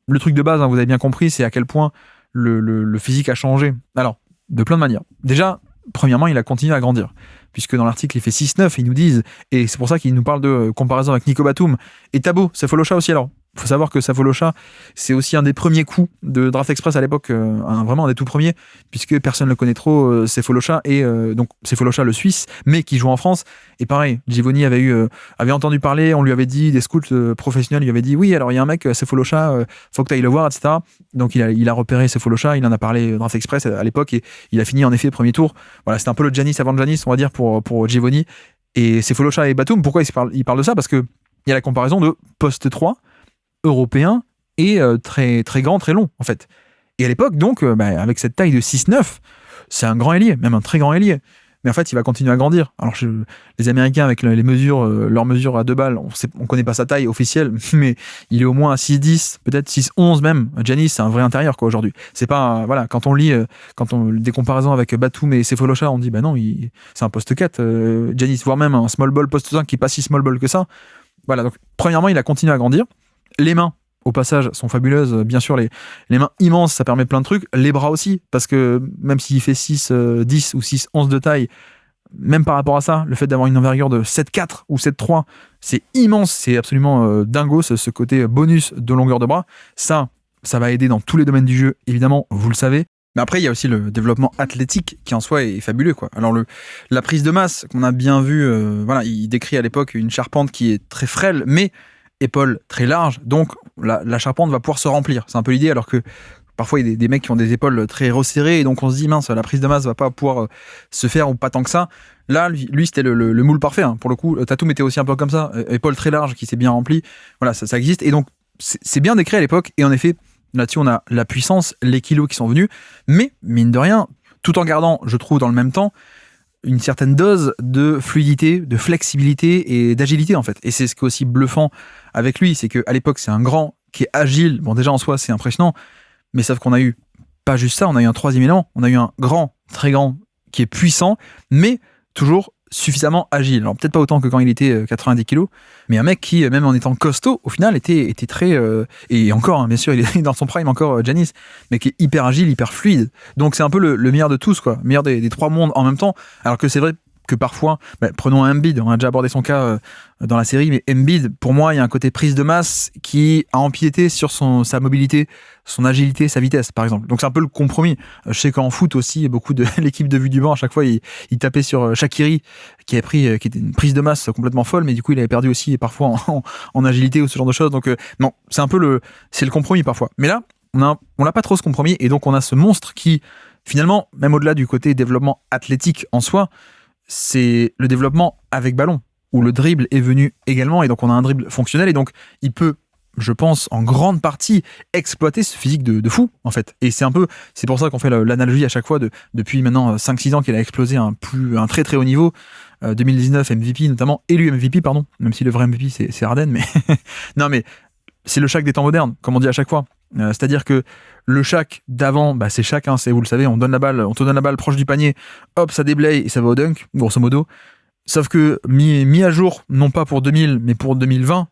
le truc de base, hein, vous avez bien compris, c'est à quel point le physique a changé. Alors, de plein de manières. Déjà, premièrement, il a continué à grandir. Puisque dans l'article, il fait 6-9, ils nous disent, et c'est pour ça qu'ils nous parlent de comparaison avec Nico Batum et Thabo, Sefolosha aussi. Alors, il faut savoir que Sefolosha, c'est aussi un des premiers coups de Draft Express à l'époque, vraiment un des tout premiers, puisque personne ne le connaît trop, Sefolosha, et donc Sefolosha le Suisse, mais qui joue en France. Et pareil, Givoni avait entendu parler, on lui avait dit, des scouts professionnels lui avaient dit, oui, alors il y a un mec, Sefolosha, faut que tu ailles le voir, etc. Donc il a repéré Sefolosha, il en a parlé Draft Express à l'époque, et il a fini en effet premier tour. Voilà, c'était un peu le Giannis avant Giannis, on va dire, pour Givoni. Et Sefolosha et Batum, pourquoi ils parlent de ça? Parce qu'il y a la comparaison de poste 3 européen et très, très grand, très long, en fait. Et à l'époque, donc, avec cette taille de 6-9, c'est un grand ailier, même un très grand ailier. Mais en fait, il va continuer à grandir. Alors, les Américains, avec les mesures, leurs mesures à 2 balles, on connaît pas sa taille officielle, mais il est au moins à 6-10, peut-être 6-11 même. Giannis, c'est un vrai intérieur, quoi, aujourd'hui. C'est pas, voilà, quand on lit, des comparaisons avec Batum et Sefolosha, on dit, bah non, c'est un poste 4, Giannis, voire même un small ball poste 5 qui est pas si small ball que ça. Voilà, donc, premièrement, il a continué à grandir. Les mains, au passage, sont fabuleuses. Bien sûr, les mains immenses, ça permet plein de trucs. Les bras aussi, parce que même s'il fait 6-10 ou 6-11 de taille, même par rapport à ça, le fait d'avoir une envergure de 7-4 ou 7-3, c'est immense, c'est absolument dingo, ce côté bonus de longueur de bras. Ça va aider dans tous les domaines du jeu, évidemment, vous le savez. Mais après, il y a aussi le développement athlétique qui en soi est fabuleux, quoi. Alors la prise de masse qu'on a bien vu, il décrit à l'époque une charpente qui est très frêle, mais épaules très larges, donc la charpente va pouvoir se remplir. C'est un peu l'idée, alors que parfois il y a des mecs qui ont des épaules très resserrées, et donc on se dit mince, la prise de masse va pas pouvoir se faire ou pas tant que ça. Là, lui c'était le moule parfait, hein. Pour le coup, Tatum était aussi un peu comme ça, épaules très larges qui s'est bien remplie. Voilà, ça existe, et donc c'est bien décrit à l'époque, et en effet, là-dessus on a la puissance, les kilos qui sont venus, mais mine de rien, tout en gardant, je trouve, dans le même temps, une certaine dose de fluidité, de flexibilité et d'agilité, en fait. Et c'est ce qui est aussi bluffant avec lui, c'est qu'à l'époque, c'est un grand qui est agile. Bon, déjà en soi, c'est impressionnant, mais sauf qu'on a eu pas juste ça, on a eu un troisième élément, on a eu un grand, très grand, qui est puissant, mais toujours suffisamment agile. Alors peut-être pas autant que quand il était 90 kilos, mais un mec qui, même en étant costaud, au final, était très... et encore, hein, bien sûr, il est dans son prime encore, Giannis, mais qui est hyper agile, hyper fluide. Donc c'est un peu le meilleur de tous, quoi. Meilleur des trois mondes en même temps. Alors que c'est vrai que parfois, prenons Embiid, on a déjà abordé son cas dans la série, mais Embiid, pour moi, il y a un côté prise de masse qui a empiété sur sa mobilité, son agilité, sa vitesse, par exemple. Donc c'est un peu le compromis. Je sais qu'en foot aussi, beaucoup de l'équipe de vue du banc, à chaque fois, il tapait sur Shaqiri, qui était une prise de masse complètement folle, mais du coup, il avait perdu aussi parfois en agilité ou ce genre de choses. Donc non, c'est un peu c'est le compromis parfois. Mais là, on n'a pas trop ce compromis, et donc on a ce monstre qui, finalement, même au-delà du côté développement athlétique en soi, c'est le développement avec ballon, où le dribble est venu également, et donc on a un dribble fonctionnel, et donc il peut, je pense, en grande partie exploiter ce physique de fou, en fait. Et c'est pour ça qu'on fait l'analogie à chaque fois, depuis maintenant 5-6 ans qu'il a explosé un très très haut niveau, 2019 MVP notamment, élu MVP, pardon, même si le vrai MVP c'est Harden, mais non, mais c'est le Shaq des temps modernes, comme on dit à chaque fois. C'est-à-dire que le Shaq d'avant, c'est Shaq, hein, vous le savez, on te donne la balle proche du panier, hop, ça déblaye et ça va au dunk, grosso modo. Sauf que mis à jour, non pas pour 2000, mais pour 2020,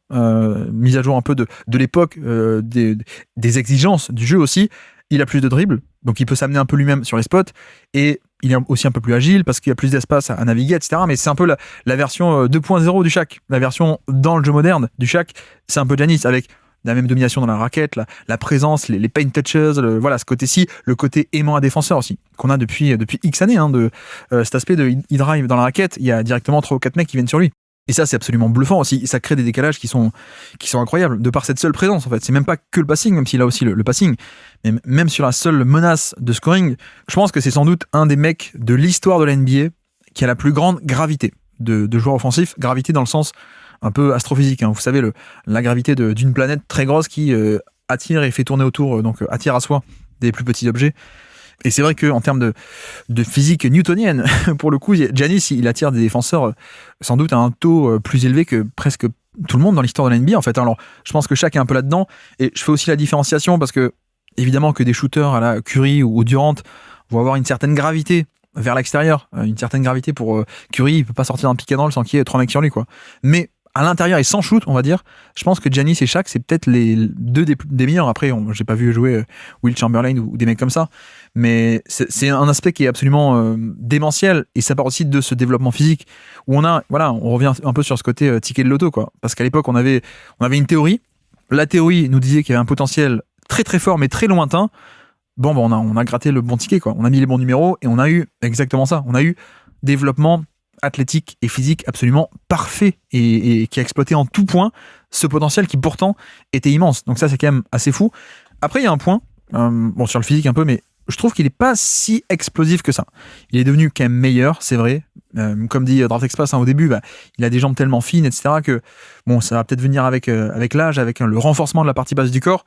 mis à jour un peu de l'époque, des exigences du jeu aussi, il a plus de dribble, donc il peut s'amener un peu lui-même sur les spots, et il est aussi un peu plus agile parce qu'il y a plus d'espace à naviguer, etc. Mais c'est un peu la version 2.0 du Shaq, la version dans le jeu moderne du Shaq, c'est un peu Giannis, avec la même domination dans la raquette, la présence, les paint touches, voilà, ce côté-ci, le côté aimant à défenseur aussi, qu'on a depuis X années, hein, cet aspect de e-drive dans la raquette, il y a directement 3 ou 4 mecs qui viennent sur lui. Et ça, c'est absolument bluffant aussi, ça crée des décalages qui sont incroyables, de par cette seule présence, en fait. C'est même pas que le passing, même s'il a aussi le passing, mais même sur la seule menace de scoring, je pense que c'est sans doute un des mecs de l'histoire de la NBA qui a la plus grande gravité de joueur offensif, gravité dans le sens un peu astrophysique, hein. Vous savez, la gravité d'une planète très grosse qui attire et fait tourner autour, donc attire à soi des plus petits objets. Et c'est vrai qu'en termes de physique newtonienne, pour le coup, Giannis, il attire des défenseurs sans doute à un taux plus élevé que presque tout le monde dans l'histoire de la NBA, en fait. Alors, je pense que chaque est un peu là-dedans. Et je fais aussi la différenciation parce que, évidemment, que des shooters à la Curry ou Durant vont avoir une certaine gravité vers l'extérieur. Une certaine gravité pour Curry, il peut pas sortir d'un pick and roll sans qu'il y ait 3 mecs sur lui, quoi. Mais à l'intérieur et sans shoot, on va dire, je pense que Giannis et Shaq, c'est peut-être les deux des meilleurs. Après, j'ai pas vu jouer Will Chamberlain ou des mecs comme ça, mais c'est un aspect qui est absolument démentiel, et ça part aussi de ce développement physique où on revient un peu sur ce côté ticket de loto, quoi. Parce qu'à l'époque, on avait une théorie. La théorie nous disait qu'il y avait un potentiel très très fort, mais très lointain. Bon, on a gratté le bon ticket, quoi. On a mis les bons numéros et on a eu exactement ça. On a eu développement athlétique et physique absolument parfait et qui a exploité en tout point ce potentiel qui pourtant était immense. Donc ça, c'est quand même assez fou. Après, il y a un point, sur le physique un peu, mais je trouve qu'il n'est pas si explosif que ça. Il est devenu quand même meilleur, c'est vrai. Comme dit Draft Express au début, il a des jambes tellement fines, etc., que ça va peut-être venir avec l'âge, avec le renforcement de la partie basse du corps.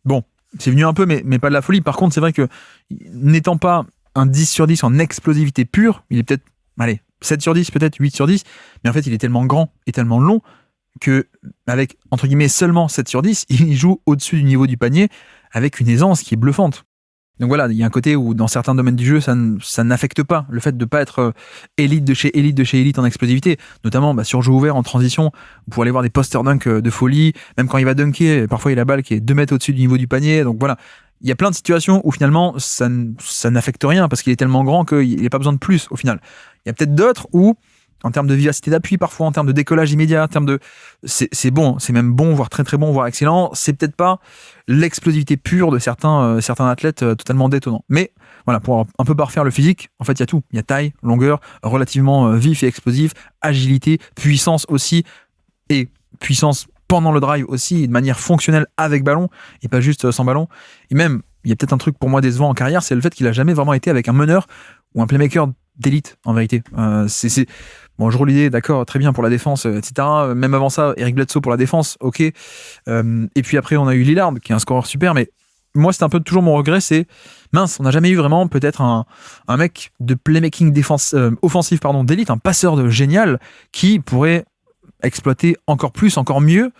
Bon, c'est venu un peu, mais pas de la folie. Par contre, c'est vrai que n'étant pas un 10 sur 10 en explosivité pure, il est peut-être, 7 sur 10, peut-être 8 sur 10, mais en fait, il est tellement grand et tellement long que, avec, entre guillemets, seulement 7 sur 10, il joue au-dessus du niveau du panier avec une aisance qui est bluffante. Donc voilà, il y a un côté où, dans certains domaines du jeu, ça n'affecte pas le fait de ne pas être élite de chez élite en explosivité, notamment sur jeu ouvert, en transition, vous pouvez aller voir des poster dunk de folie, même quand il va dunker, parfois il a la balle qui est 2 mètres au-dessus du niveau du panier, donc voilà. Il y a plein de situations où finalement ça n'affecte rien parce qu'il est tellement grand qu'il n'a pas besoin de plus au final. Il y a peut-être d'autres où, en termes de vivacité d'appui, parfois en termes de décollage immédiat, en termes de, c'est bon, c'est même bon, voire très très bon, voire excellent. C'est peut-être pas l'explosivité pure de certains athlètes totalement détonnants. Mais voilà, pour un peu parfaire le physique, en fait, il y a tout. Il y a taille, longueur, relativement vif et explosif, agilité, puissance aussi, et puissance pendant le drive aussi, de manière fonctionnelle avec ballon, et pas juste sans ballon. Et même, il y a peut-être un truc pour moi décevant en carrière, c'est le fait qu'il a jamais vraiment été avec un meneur ou un playmaker d'élite, en vérité. Bon, je roule l'idée, d'accord, très bien pour la défense, etc. Même avant ça, Eric Bledsoe pour la défense, ok. Et puis après, on a eu Lillard, qui est un scoreur super, mais moi, c'est un peu toujours mon regret, c'est, mince, on n'a jamais eu vraiment peut-être un mec de playmaking offensif, d'élite, un passeur de génial, qui pourrait exploiter encore plus, encore mieux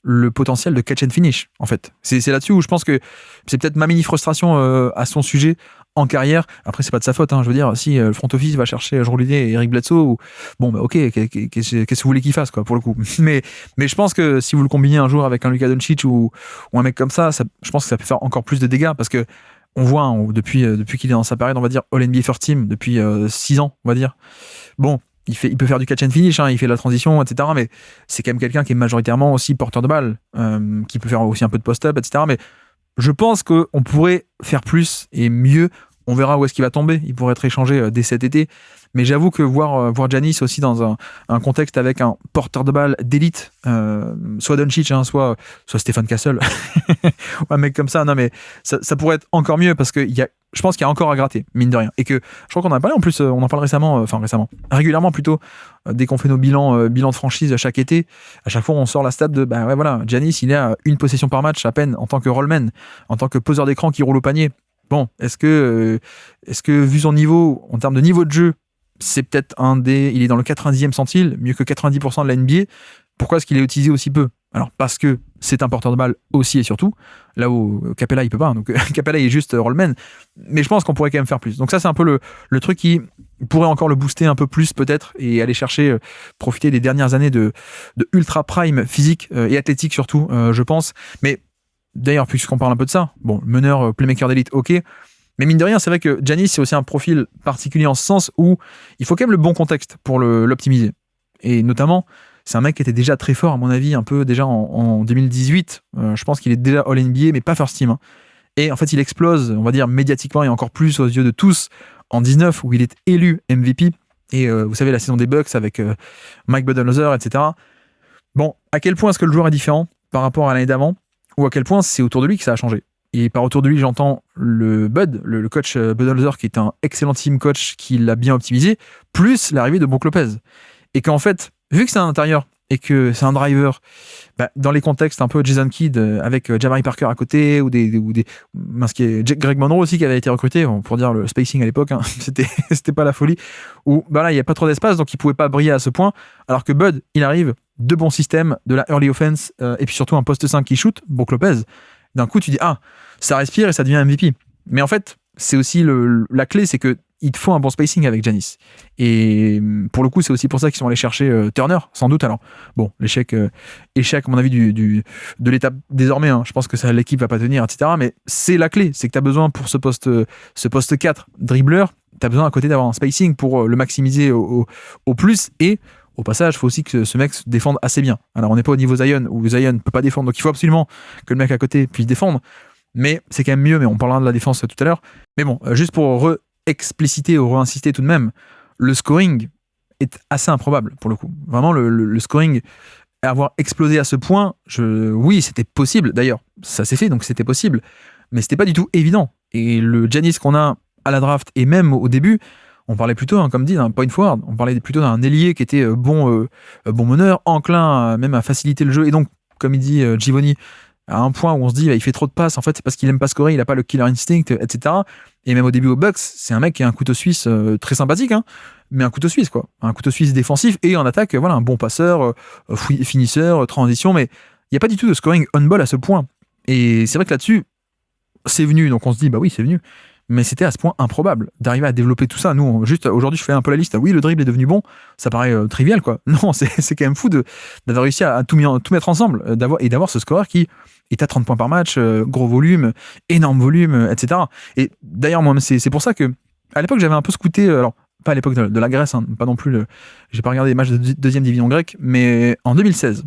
le potentiel de catch and finish, en fait. C'est là-dessus où je pense que c'est peut-être ma mini frustration à son sujet en carrière. Après, c'est pas de sa faute, je veux dire, si le front office va chercher Jrue Holiday et Eric Bledsoe, ok, qu'est-ce que vous voulez qu'il fasse, quoi, pour le coup. Mais je pense que si vous le combinez un jour avec un Luka Doncic ou un mec comme ça, je pense que ça peut faire encore plus de dégâts, parce que on voit, depuis qu'il est dans sa période, on va dire, All-NBA First Team, depuis 6 ans, on va dire. Bon, il peut faire du catch and finish, il fait la transition, etc. Mais c'est quand même quelqu'un qui est majoritairement aussi porteur de balle, qui peut faire aussi un peu de post-up, etc. Mais je pense qu'on pourrait faire plus et mieux. On verra où est-ce qu'il va tomber. Il pourrait être échangé dès cet été. Mais j'avoue que voir Giannis aussi dans un contexte avec un porteur de balle d'élite, soit Doncic, soit Stephen Castle, ou un mec comme ça, non mais ça pourrait être encore mieux, parce que je pense qu'il y a encore à gratter, mine de rien. Et que je crois qu'on en a parlé en plus, on en parle régulièrement plutôt, dès qu'on fait nos bilans de franchise chaque été. À chaque fois, on sort la stat de Giannis, il est à une possession par match à peine en tant que rollman, en tant que poseur d'écran qui roule au panier. Bon, est-ce que vu son niveau, en termes de niveau de jeu, c'est peut-être il est dans le 90e centile, mieux que 90% de la NBA. Pourquoi est-ce qu'il est utilisé aussi peu ? Alors, parce que c'est un porteur de balle aussi et surtout, là où Capella il peut pas, donc Capella il est juste rollman, mais je pense qu'on pourrait quand même faire plus. Donc ça, c'est un peu le truc qui pourrait encore le booster un peu plus peut-être, et aller chercher, profiter des dernières années de ultra prime physique et athlétique surtout, je pense. Mais d'ailleurs, puisqu'on parle un peu de ça, bon, meneur, playmaker d'élite, ok. Mais mine de rien, c'est vrai que Giannis, c'est aussi un profil particulier en ce sens où il faut quand même le bon contexte pour l'optimiser. Et notamment, c'est un mec qui était déjà très fort, à mon avis, un peu déjà en 2018. Je pense qu'il est déjà All-NBA, mais pas First Team. Et en fait, il explose, on va dire, médiatiquement et encore plus aux yeux de tous en 19, où il est élu MVP. Et vous savez, la saison des Bucks avec Mike Budenholzer, etc. Bon, à quel point est-ce que le joueur est différent par rapport à l'année d'avant, ou à quel point c'est autour de lui que ça a changé. Et par autour de lui, j'entends le coach Budenholzer, qui est un excellent team coach qui l'a bien optimisé, plus l'arrivée de Brook Lopez. Et qu'en fait, vu que c'est un intérieur et que c'est un driver, dans les contextes un peu Jason Kidd avec Jabari Parker à côté, ou Greg Monroe aussi qui avait été recruté, pour dire le spacing à l'époque, hein, c'était pas la folie, où là il n'y a pas trop d'espace, donc il pouvait pas briller à ce point, alors que Bud, il arrive, de bons systèmes, de la early offense, et puis surtout un poste 5 qui shoot, Brook Lopez, d'un coup tu dis, ça respire et ça devient MVP. Mais en fait, c'est aussi la clé, c'est que il te faut un bon spacing avec Giannis. Et pour le coup, c'est aussi pour ça qu'ils sont allés chercher Turner, sans doute. Alors, bon, l'échec, à mon avis, de l'étape désormais. Hein. Je pense que l'équipe va pas tenir, etc. Mais c'est la clé. C'est que tu as besoin pour ce poste 4 dribbleur, tu as besoin à côté d'avoir un spacing pour le maximiser au plus. Et au passage, il faut aussi que ce mec se défende assez bien. Alors, on n'est pas au niveau Zion, où Zion ne peut pas défendre. Donc, il faut absolument que le mec à côté puisse défendre. Mais c'est quand même mieux, mais on parlera de la défense tout à l'heure. Mais bon, juste pour expliciter ou réinsister tout de même, le scoring est assez improbable pour le coup. Vraiment, le scoring, avoir explosé à ce point, oui, c'était possible. D'ailleurs, ça s'est fait, donc c'était possible. Mais c'était pas du tout évident. Et le Giannis qu'on a à la draft, et même au début, on parlait plutôt, comme dit, d'un point forward. On parlait plutôt d'un ailier qui était bon meneur, enclin même à faciliter le jeu. Et donc, comme il dit Givoni, à un point où on se dit il fait trop de passes, en fait c'est parce qu'il aime pas scorer, il a pas le killer instinct, etc. Et même au début au Bucks, c'est un mec qui a un couteau suisse très sympathique, hein, mais un couteau suisse quoi, un couteau suisse défensif, et en attaque, voilà, un bon passeur, finisseur, transition, mais il n'y a pas du tout de scoring on-ball à ce point. Et c'est vrai que là-dessus, c'est venu, donc on se dit bah oui c'est venu, mais c'était à ce point improbable d'arriver à développer tout ça. Nous, juste aujourd'hui, je fais un peu la liste. Oui, le dribble est devenu bon, ça paraît trivial, quoi. Non, c'est quand même fou d'avoir réussi à tout mettre ensemble, d'avoir ce scoreur qui est à 30 points par match, gros volume, énorme volume, etc. Et d'ailleurs, moi, c'est pour ça que à l'époque, j'avais un peu scouté, alors pas à l'époque de la Grèce, hein, pas non plus, j'ai pas regardé les matchs de deuxième division grecque, mais en 2016,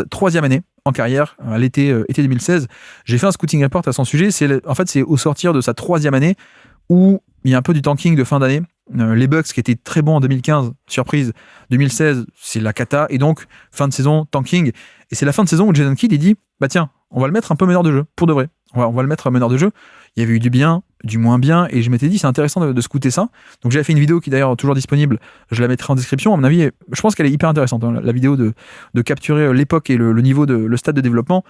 troisième année en carrière, à été 2016, j'ai fait un scouting report à son sujet. C'est au sortir de sa troisième année où il y a un peu du tanking de fin d'année. Les Bucks qui étaient très bons en 2015, surprise, 2016, c'est la cata, et donc fin de saison, tanking. Et c'est la fin de saison où Jason Kidd, il dit, bah tiens, on va le mettre un peu meneur de jeu, pour de vrai. On va le mettre meneur de jeu. Il y avait eu du bien, du moins bien, et je m'étais dit, c'est intéressant de scouter ça. Donc j'avais fait une vidéo qui est d'ailleurs toujours disponible, je la mettrai en description. À mon avis, je pense qu'elle est hyper intéressante, hein, la vidéo de capturer l'époque et le niveau le stade de développement.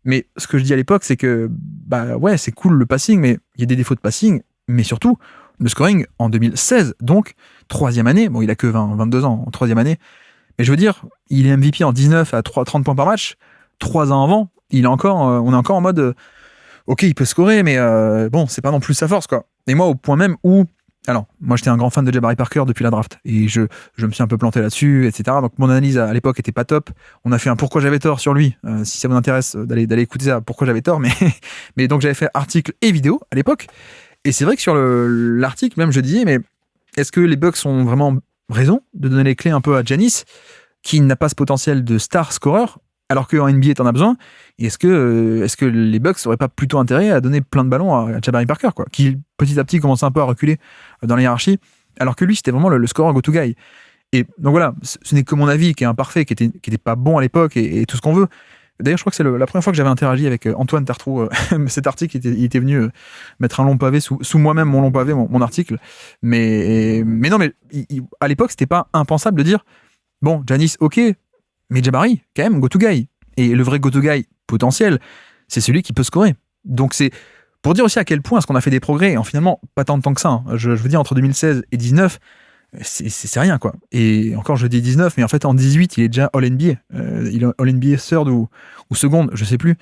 Mais ce que je dis à l'époque, c'est que, bah ouais, c'est cool le passing, mais il y a des défauts de passing, mais surtout, le scoring en 2016, donc troisième année, bon il a que 22 ans en troisième année, mais je veux dire, il est MVP en 19 à 30 points par match, 3 ans avant, on est encore en mode, ok il peut scorer, mais bon c'est pas non plus sa force quoi. Et moi au point même où, alors moi j'étais un grand fan de Jabari Parker depuis la draft, et je me suis un peu planté là-dessus, etc. Donc mon analyse à l'époque était pas top, on a fait un pourquoi j'avais tort sur lui, si ça vous intéresse d'aller écouter ça, pourquoi j'avais tort, mais donc j'avais fait article et vidéo à l'époque. Et c'est vrai que sur l'article, même je disais, mais est-ce que les Bucks ont vraiment raison de donner les clés un peu à Giannis, qui n'a pas ce potentiel de star scoreur, alors qu'en NBA t'en as besoin? Et est-ce que les Bucks n'auraient pas plutôt intérêt à donner plein de ballons à Jabari Parker, quoi, qui petit à petit commence un peu à reculer dans la hiérarchie, alors que lui c'était vraiment le scoreur go-to guy. Et donc voilà, ce n'est que mon avis qui est imparfait, qui était pas bon à l'époque et tout ce qu'on veut. D'ailleurs, je crois que c'est la première fois que j'avais interagi avec Antoine Tartrou. Cet article, il était venu mettre un long pavé sous moi-même, mon long pavé, mon article. Mais non, mais à l'époque, c'était pas impensable de dire bon, Giannis, ok, mais Jabari, quand même, go-to guy. Et le vrai go-to guy potentiel, c'est celui qui peut scorer. Donc c'est pour dire aussi à quel point est-ce qu'on a fait des progrès, et finalement, pas tant de temps que ça. Hein. Je veux dire, entre 2016 et 2019, c'est rien quoi. Et encore je dis 19, mais en fait en 18 il est déjà All-NBA, il est All-NBA third ou seconde, je sais plus.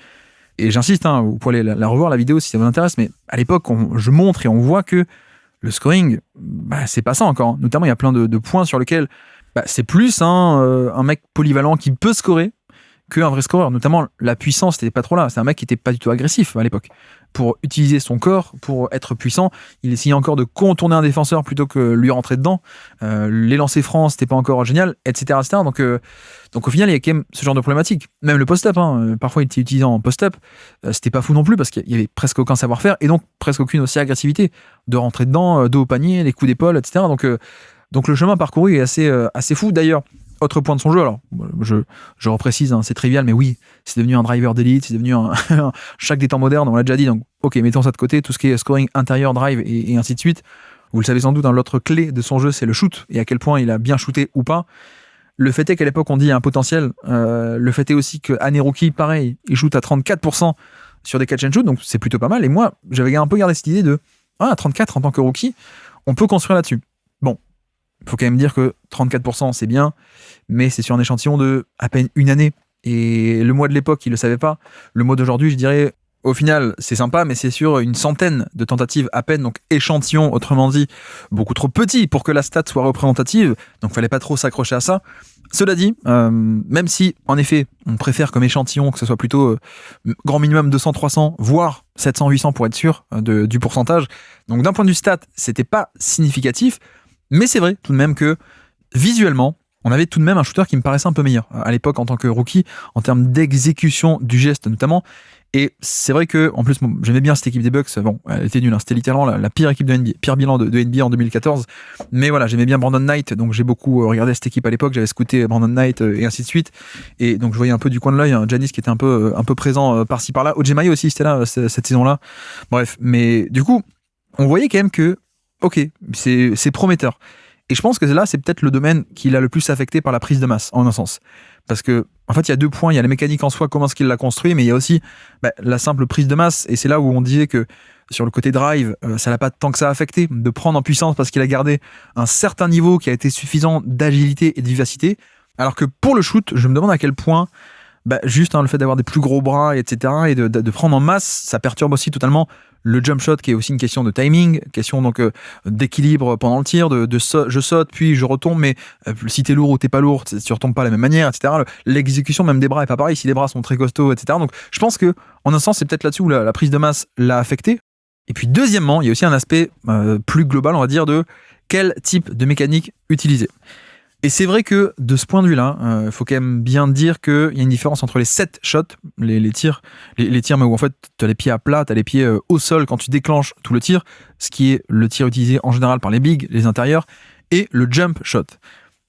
Et j'insiste, hein, vous pouvez aller la revoir la vidéo si ça vous intéresse, mais à l'époque je montre et on voit que le scoring, c'est pas ça encore. Notamment il y a plein de points sur lesquels c'est plus un mec polyvalent qui peut scorer qu'un vrai scoreur. Notamment la puissance n'était pas trop là. C'est un mec qui était pas du tout agressif à l'époque. Pour utiliser son corps, pour être puissant, il essayait encore de contourner un défenseur plutôt que lui rentrer dedans. Les lancers francs, c'était pas encore génial, etc. etc. Donc au final, il y a quand même ce genre de problématique. Même le post-up, parfois il était utilisé en post-up, c'était pas fou non plus parce qu'il y avait presque aucun savoir-faire et donc presque aucune aussi agressivité de rentrer dedans, dos au panier, les coups d'épaule, etc. Donc le chemin parcouru est assez fou. D'ailleurs, autre point de son jeu, alors je reprécise, c'est trivial, mais oui, c'est devenu un driver d'élite, c'est devenu chaque des temps modernes, on l'a déjà dit, donc ok, mettons ça de côté, tout ce qui est scoring intérieur, drive et ainsi de suite. Vous le savez sans doute, l'autre clé de son jeu, c'est le shoot, et à quel point il a bien shooté ou pas. Le fait est qu'à l'époque, on dit il y a un potentiel. Le fait est aussi qu'année rookie, pareil, il shoot à 34% sur des catch and shoot, donc c'est plutôt pas mal. Et moi, j'avais un peu gardé cette idée de 34 en tant que rookie, on peut construire là-dessus. Bon, il faut quand même dire que 34%, c'est bien, mais c'est sur un échantillon de à peine une année. Et le mois de l'époque, il le savait pas. Le mois d'aujourd'hui, je dirais, au final, c'est sympa, mais c'est sur une centaine de tentatives à peine, donc échantillon, autrement dit, beaucoup trop petit pour que la stat soit représentative, donc fallait pas trop s'accrocher à ça. Cela dit, même si, en effet, on préfère comme échantillon que ce soit plutôt grand minimum 200-300, voire 700-800 pour être sûr du pourcentage, donc d'un point de vue stat, c'était pas significatif, mais c'est vrai tout de même que, visuellement, on avait tout de même un shooter qui me paraissait un peu meilleur à l'époque en tant que rookie, en termes d'exécution du geste notamment. Et c'est vrai que, en plus, j'aimais bien cette équipe des Bucks. Bon, elle était nulle, hein. C'était littéralement la pire équipe de NBA, pire bilan de NBA en 2014. Mais voilà, j'aimais bien Brandon Knight, donc j'ai beaucoup regardé cette équipe à l'époque. J'avais scouté Brandon Knight et ainsi de suite. Et donc je voyais un peu du coin de l'œil Giannis qui était un peu présent par-ci par-là. OJ Mayo aussi, c'était là cette saison-là. Bref, mais du coup, on voyait quand même que, ok, c'est prometteur. Et je pense que là, c'est peut-être le domaine qui l'a le plus affecté par la prise de masse, en un sens. Parce que, en fait, il y a deux points. Il y a la mécanique en soi, comment est-ce qu'il l'a construit, mais il y a aussi la simple prise de masse. Et c'est là où on disait que sur le côté drive, ça l'a pas tant que ça affecté de prendre en puissance parce qu'il a gardé un certain niveau qui a été suffisant d'agilité et de vivacité. Alors que pour le shoot, je me demande à quel point juste le fait d'avoir des plus gros bras, etc., et de prendre en masse, ça perturbe aussi totalement le jump shot, qui est aussi une question de timing, question donc d'équilibre pendant le tir, je saute, puis je retombe, mais si t'es lourd ou t'es pas lourd, tu retombes pas de la même manière, etc. L'exécution même des bras est pas pareil, si les bras sont très costauds, etc. Donc je pense que, en un sens, c'est peut-être là-dessus où la prise de masse l'a affecté. Et puis deuxièmement, il y a aussi un aspect plus global, on va dire, de quel type de mécanique utiliser. Et c'est vrai que de ce point de vue-là, faut quand même bien dire qu'il y a une différence entre les set shots, les tirs, les tirs mais où en fait tu as les pieds à plat, tu as les pieds au sol quand tu déclenches tout le tir, ce qui est le tir utilisé en général par les bigs, les intérieurs, et le jump shot.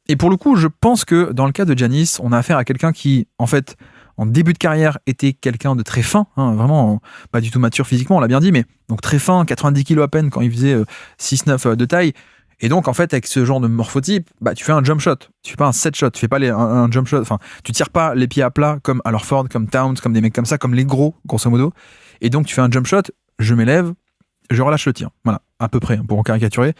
Et pour le coup, je pense que dans le cas de Giannis, on a affaire à quelqu'un qui, en fait, en début de carrière, était quelqu'un de très fin, vraiment pas du tout mature physiquement, on l'a bien dit, mais donc très fin, 90 kg à peine quand il faisait 6-9 de taille. Et donc, en fait, avec ce genre de morphotype, tu fais un jump shot. Tu fais pas un set shot. Tu fais pas un jump shot. Enfin, tu tires pas les pieds à plat comme Al Horford, comme Towns, comme des mecs comme ça, comme les gros, grosso modo. Et donc, tu fais un jump shot, je m'élève, je relâche le tir. Voilà, à peu près, pour en caricaturer.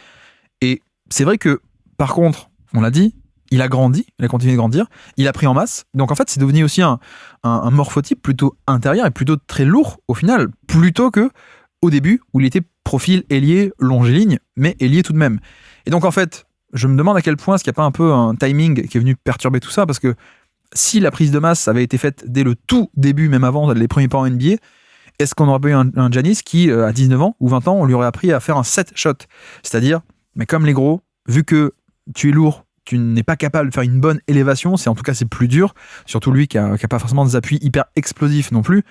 Et c'est vrai que, par contre, on l'a dit, il a grandi, il a continué de grandir, il a pris en masse. Donc, en fait, c'est devenu aussi un morphotype plutôt intérieur et plutôt très lourd, au final, plutôt que au début, où il était profil ailier, longiligne, mais ailier tout de même. Et donc, en fait, je me demande à quel point est-ce qu'il n'y a pas un peu un timing qui est venu perturber tout ça, parce que si la prise de masse avait été faite dès le tout début, même avant les premiers pas en NBA, est-ce qu'on n'aurait pas eu un Giannis qui, à 19 ans ou 20 ans, on lui aurait appris à faire un set shot? C'est-à-dire, mais comme les gros, vu que tu es lourd, tu n'es pas capable de faire une bonne élévation, en tout cas c'est plus dur, surtout lui qui a pas forcément des appuis hyper explosifs non plus.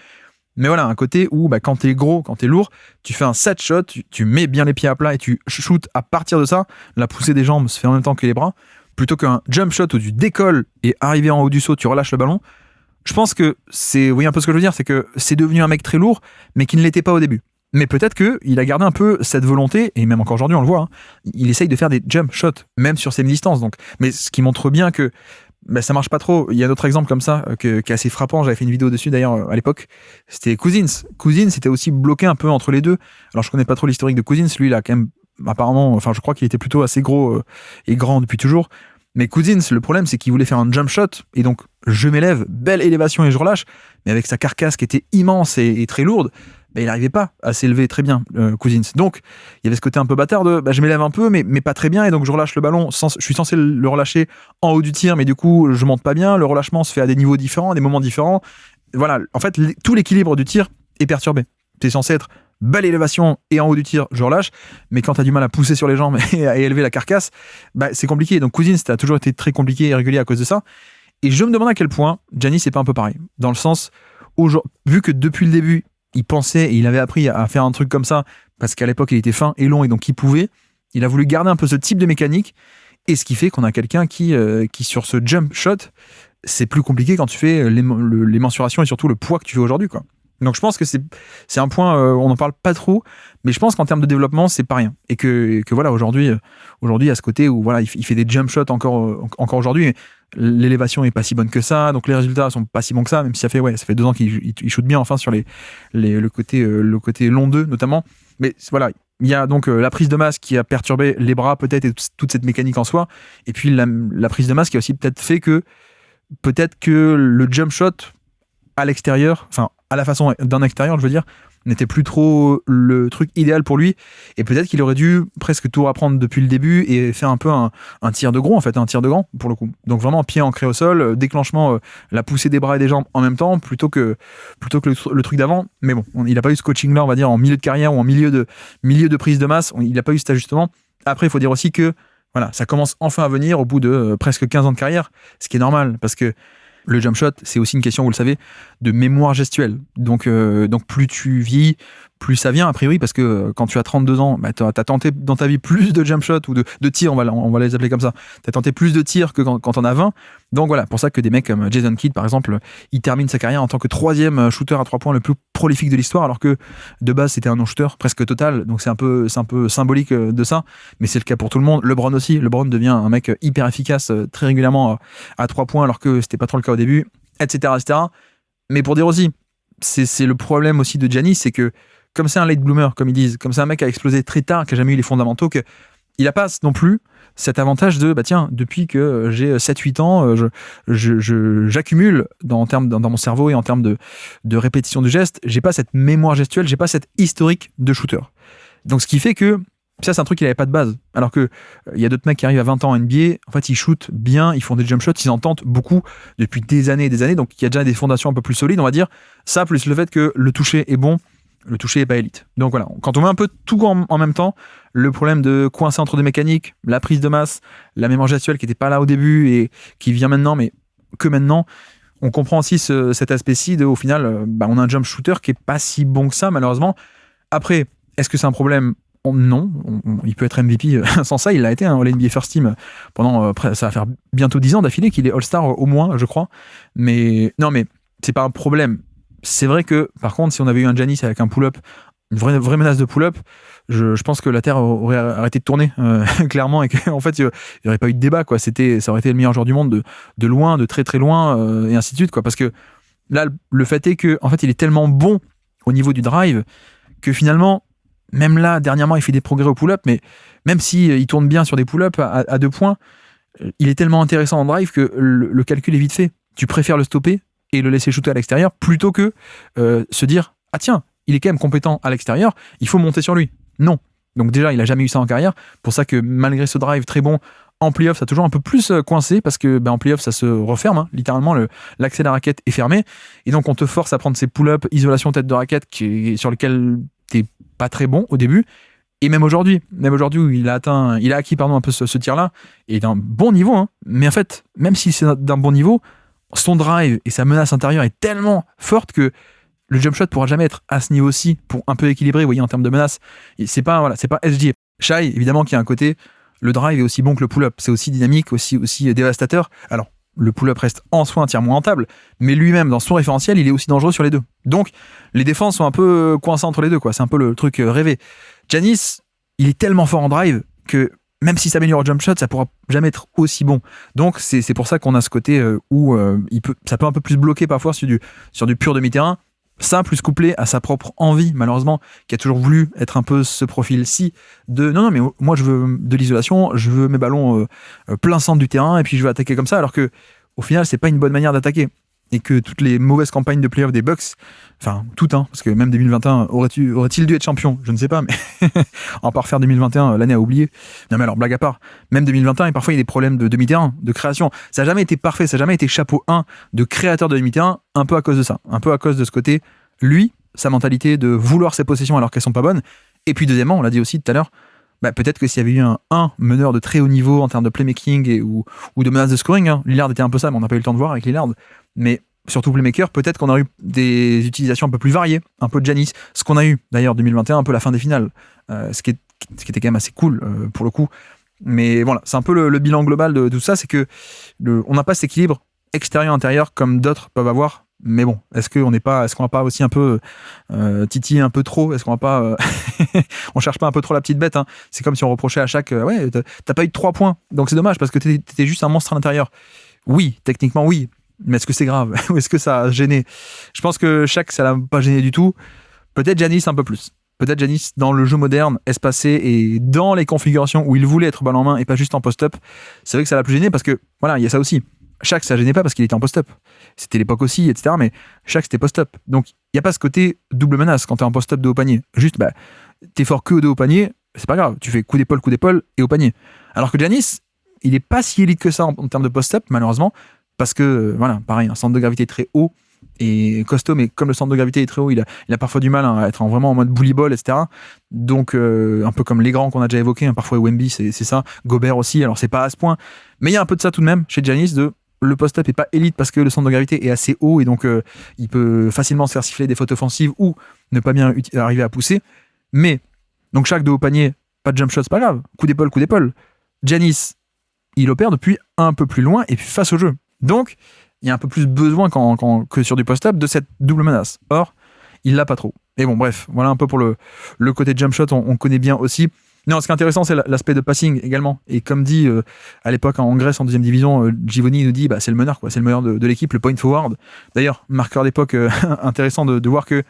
Mais voilà, un côté où quand t'es gros, quand t'es lourd, tu fais un set shot, tu mets bien les pieds à plat et tu shootes à partir de ça. La poussée des jambes se fait en même temps que les bras. Plutôt qu'un jump shot où tu décolles et arrivé en haut du saut, tu relâches le ballon. Je pense que c'est, oui, un peu ce que je veux dire, c'est que c'est devenu un mec très lourd, mais qui ne l'était pas au début. Mais peut-être qu'il a gardé un peu cette volonté, et même encore aujourd'hui, on le voit, il essaye de faire des jump shots, même sur ses distances. Donc. Mais ce qui montre bien que ça marche pas trop. Il y a d'autres exemples comme ça qui est assez frappant. J'avais fait une vidéo dessus d'ailleurs à l'époque. C'était Cousins. Cousins était aussi bloqué un peu entre les deux. Alors je connais pas trop l'historique de Cousins. Lui, il a quand même apparemment, je crois qu'il était plutôt assez gros et grand depuis toujours. Mais Cousins, le problème, c'est qu'il voulait faire un jump shot et donc je m'élève, belle élévation et je relâche. Mais avec sa carcasse qui était immense et très lourde, il n'arrivait pas à s'élever très bien, Cousins. Donc, il y avait ce côté un peu bâtard de je m'élève un peu, mais pas très bien, et donc je relâche le ballon. Je suis censé le relâcher en haut du tir, mais du coup, je monte pas bien. Le relâchement se fait à des niveaux différents, à des moments différents. Voilà, en fait, tout l'équilibre du tir est perturbé. Tu es censé être belle élévation et en haut du tir, je relâche, mais quand tu as du mal à pousser sur les jambes et à élever la carcasse, c'est compliqué. Donc, Cousins, ça a toujours été très compliqué et irrégulier à cause de ça. Et je me demande à quel point Giannis c'est pas un peu pareil. Dans le sens, vu que depuis le début, il pensait et il avait appris à faire un truc comme ça parce qu'à l'époque il était fin et long et donc il pouvait. Il a voulu garder un peu ce type de mécanique et ce qui fait qu'on a quelqu'un qui sur ce jump shot, c'est plus compliqué quand tu fais les mensurations et surtout le poids que tu fais aujourd'hui, quoi. Donc je pense que c'est un point, on n'en parle pas trop, mais je pense qu'en termes de développement, c'est pas rien. Et que voilà, aujourd'hui, à ce côté où voilà, il fait des jump shots encore aujourd'hui, mais l'élévation est pas si bonne que ça, donc les résultats sont pas si bons que ça, même si ça fait 2 ans qu'il shoot bien enfin sur le côté long 2 notamment. Mais voilà, il y a donc la prise de masse qui a perturbé les bras peut-être et toute cette mécanique en soi, et puis la prise de masse qui a aussi peut-être fait que le jump shot à l'extérieur, enfin à la façon d'un extérieur, je veux dire, n'était plus trop le truc idéal pour lui, et peut-être qu'il aurait dû presque tout apprendre depuis le début et faire un peu un tir de gros en fait, un tir de grand pour le coup. Donc vraiment pied ancré au sol, déclenchement, la poussée des bras et des jambes en même temps plutôt que le truc d'avant. Mais bon, il n'a pas eu ce coaching là, on va dire en milieu de carrière ou en milieu de prise de masse, il n'a pas eu cet ajustement. Après il faut dire aussi que voilà, ça commence enfin à venir au bout de presque 15 ans de carrière, ce qui est normal parce que le jump shot, c'est aussi une question, vous le savez, de mémoire gestuelle. Donc plus tu vis, plus ça vient, a priori, parce que quand tu as 32 ans, bah, tu as tenté dans ta vie plus de jump shots ou de tirs, on va les appeler comme ça. Tu as tenté plus de tirs que quand tu en as 20. Donc voilà, pour ça que des mecs comme Jason Kidd, par exemple, il termine sa carrière en tant que 3e shooter à 3 points le plus prolifique de l'histoire, alors que de base, c'était un non-shooter presque total. Donc c'est un peu symbolique de ça, mais c'est le cas pour tout le monde. LeBron aussi. LeBron devient un mec hyper efficace très régulièrement à 3 points, alors que c'était pas trop le cas au début, etc. etc. Mais pour dire aussi, c'est le problème aussi de Giannis, c'est que comme c'est un late bloomer, comme ils disent, comme c'est un mec qui a explosé très tard, qui a jamais eu les fondamentaux, qu'il n'a pas non plus cet avantage de, bah tiens, depuis que j'ai 7-8 ans, j'accumule dans mon cerveau et en termes de répétition du geste, j'ai pas cette mémoire gestuelle, j'ai pas cette historique de shooter. Donc ce qui fait que ça, c'est un truc qu'il n'avait pas de base. Alors que il y a d'autres mecs qui arrivent à 20 ans en NBA, en fait, ils shootent bien, ils font des jump shots, ils en tentent beaucoup depuis des années et des années, donc il y a déjà des fondations un peu plus solides, on va dire. Ça, plus le fait que le toucher est bon, le toucher est pas élite. Donc voilà, quand on met un peu tout en même temps, le problème de coincer entre des mécaniques, la prise de masse, la mémoire gestuelle qui n'était pas là au début et qui vient maintenant, mais que maintenant, on comprend aussi cet aspect-ci de, au final, on a un jump shooter qui est pas si bon que ça, malheureusement. Après, est-ce que c'est un problème ? Non, il peut être MVP sans ça, il l'a été, All-NBA First Team pendant, ça va faire bientôt 10 ans d'affilée qu'il est All-Star au moins, je crois. Mais non, mais c'est pas un problème. C'est vrai que, par contre, si on avait eu un Giannis avec un pull-up, une vraie menace de pull-up, je pense que la Terre aurait arrêté de tourner, clairement, et qu'en fait, il n'y aurait pas eu de débat, quoi. Ça aurait été le meilleur joueur du monde de loin, de très très loin, et ainsi de suite, quoi. Parce que là, le fait est que, en fait, il est tellement bon au niveau du drive que finalement, même là, dernièrement, il fait des progrès au pull-up, mais même s'il tourne bien sur des pull-ups à 2 points, il est tellement intéressant en drive que le calcul est vite fait. Tu préfères le stopper et le laisser shooter à l'extérieur plutôt que se dire « Ah tiens, il est quand même compétent à l'extérieur, il faut monter sur lui. » Non. Donc déjà, il n'a jamais eu ça en carrière. Pour ça que malgré ce drive très bon, en playoff, ça a toujours un peu plus coincé parce que en playoff, ça se referme. Hein. Littéralement, l'accès à la raquette est fermé. Et donc, on te force à prendre ces pull-ups, isolation tête de raquette sur lequel t'es pas très bon au début. Et même aujourd'hui où il a acquis un peu ce tir-là, et d'un bon niveau. Hein. Mais en fait, même si c'est d'un bon niveau, son drive et sa menace intérieure est tellement forte que le jump shot pourra jamais être à ce niveau-ci pour un peu équilibrer, vous voyez, en termes de menace. C'est pas SG. Shai, évidemment, qui a un côté, le drive est aussi bon que le pull-up. C'est aussi dynamique, aussi dévastateur. Alors, le pull-up reste en soi un tir moins rentable, mais lui-même, dans son référentiel, il est aussi dangereux sur les deux. Donc, les défenses sont un peu coincées entre les deux, quoi. C'est un peu le truc rêvé. Giannis, il est tellement fort en drive que même s'il s'améliore au jump shot, ça pourra jamais être aussi bon. Donc, c'est pour ça qu'on a ce côté où ça peut un peu plus bloquer parfois sur du pur demi-terrain. Ça, plus couplé à sa propre envie, malheureusement, qui a toujours voulu être un peu ce profil-ci de non, mais moi je veux de l'isolation, je veux mes ballons plein centre du terrain et puis je veux attaquer comme ça, alors que au final, c'est pas une bonne manière d'attaquer. Et que toutes les mauvaises campagnes de playoff des Bucks, enfin toutes, parce que même 2021 aurait-il dû être champion, je ne sais pas, mais on va pas refaire 2021, l'année à oublier. Non mais alors blague à part, même 2021, et parfois il y a des problèmes de demi-terrain, de création. Ça n'a jamais été parfait, ça n'a jamais été chapeau 1 de créateur de demi-terrain, un peu à cause de ça, un peu à cause de ce côté, lui, sa mentalité de vouloir ses possessions alors qu'elles sont pas bonnes. Et puis deuxièmement, on l'a dit aussi tout à l'heure, peut-être que s'il y avait eu un meneur de très haut niveau en termes de playmaking ou de menace de scoring, Lillard était un peu ça, mais on n'a pas eu le temps de voir avec Lillard, mais surtout playmaker, peut-être qu'on aurait eu des utilisations un peu plus variées, un peu de Giannis, ce qu'on a eu d'ailleurs 2021, un peu la fin des finales, ce qui était quand même assez cool pour le coup. Mais voilà, c'est un peu le bilan global de tout ça, c'est que on n'a pas cet équilibre extérieur-intérieur comme d'autres peuvent avoir Mais bon, est-ce qu'on va pas aussi un peu titiller un peu trop? Est-ce qu'on va pas on cherche pas un peu trop la petite bête, hein. C'est comme si on reprochait à chaque ouais, t'as pas eu de 3 points, donc c'est dommage parce que t'étais juste un monstre à l'intérieur. Oui, techniquement oui, mais est-ce que c'est grave? Ou est-ce que ça a gêné? Je pense que Shaq, ça l'a pas gêné du tout. Peut-être Giannis un peu plus. Peut-être Giannis dans le jeu moderne, espacé et dans les configurations où il voulait être balle en main et pas juste en post-up, c'est vrai que ça l'a plus gêné parce que voilà, il y a ça aussi. Shaq, ça gênait pas parce qu'il était en post-up. C'était l'époque aussi, etc. Mais Shaq, c'était post-up. Donc, il n'y a pas ce côté double menace quand t'es en post-up de haut panier. Juste, t'es fort que de haut panier, c'est pas grave. Tu fais coup d'épaule et au panier. Alors que Giannis, il est pas si élite que ça en termes de post-up, malheureusement, parce que, voilà, pareil, un centre de gravité très haut et costaud, mais comme le centre de gravité est très haut, il a parfois du mal à être vraiment en mode bully ball, etc. Donc, un peu comme les grands qu'on a déjà évoqués, hein, parfois Wemby, c'est ça. Gobert aussi, alors c'est pas à ce point. Mais il y a un peu de ça tout de même chez Giannis, le post-up est pas élite parce que le centre de gravité est assez haut et donc il peut facilement se faire siffler des fautes offensives ou ne pas bien arriver à pousser. Mais, donc Shaq de haut panier, pas de jump shot, c'est pas grave. Coup d'épaule. Giannis, il opère depuis un peu plus loin et puis face au jeu. Donc, il y a un peu plus besoin que sur du post-up de cette double menace. Or, il l'a pas trop. Et bon, bref, voilà un peu pour le côté jump shot, on connaît bien aussi. Non, ce qui est intéressant, c'est l'aspect de passing également. Et comme dit à l'époque en Grèce, en deuxième division, Givoni nous dit c'est le meneur, quoi. C'est le meneur de l'équipe, le point forward. D'ailleurs, marqueur d'époque intéressant de voir que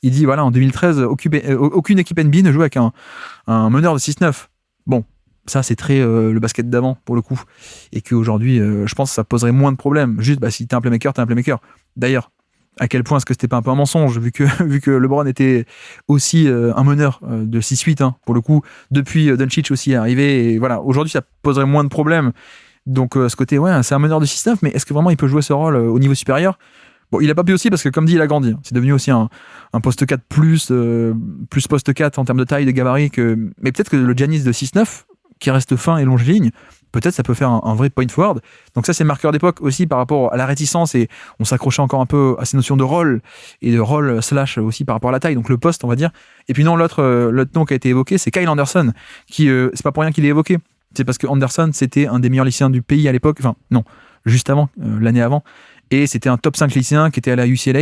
il dit voilà, en 2013, aucune équipe NBA ne joue avec un meneur de 6-9. Bon, ça c'est très le basket d'avant pour le coup. Et qu'aujourd'hui, je pense que ça poserait moins de problèmes. Juste, si t'es un playmaker, t'es un playmaker. D'ailleurs, à quel point est-ce que c'était pas un peu un mensonge vu que LeBron était aussi un meneur de 6-8 hein, pour le coup depuis Doncic aussi est arrivé et voilà, aujourd'hui ça poserait moins de problèmes donc ce côté ouais c'est un meneur de 6-9 mais est-ce que vraiment il peut jouer ce rôle au niveau supérieur? Bon, il a pas pu aussi parce que comme dit il a grandi, c'est devenu aussi un poste 4 plus poste 4 en termes de taille, de gabarit mais peut-être que le Giannis de 6-9 qui reste fin et longiligne, peut-être ça peut faire un vrai point forward. Donc ça c'est marqueur d'époque aussi par rapport à la réticence et on s'accrochait encore un peu à ces notions de rôle et de rôle slash aussi par rapport à la taille, donc le poste on va dire. Et puis non, l'autre nom qui a été évoqué c'est Kyle Anderson qui c'est pas pour rien qu'il est évoqué, c'est parce que Anderson c'était un des meilleurs lycéens du pays à l'époque, enfin non, juste avant, l'année avant, et c'était un top 5 lycéen qui était à la UCLA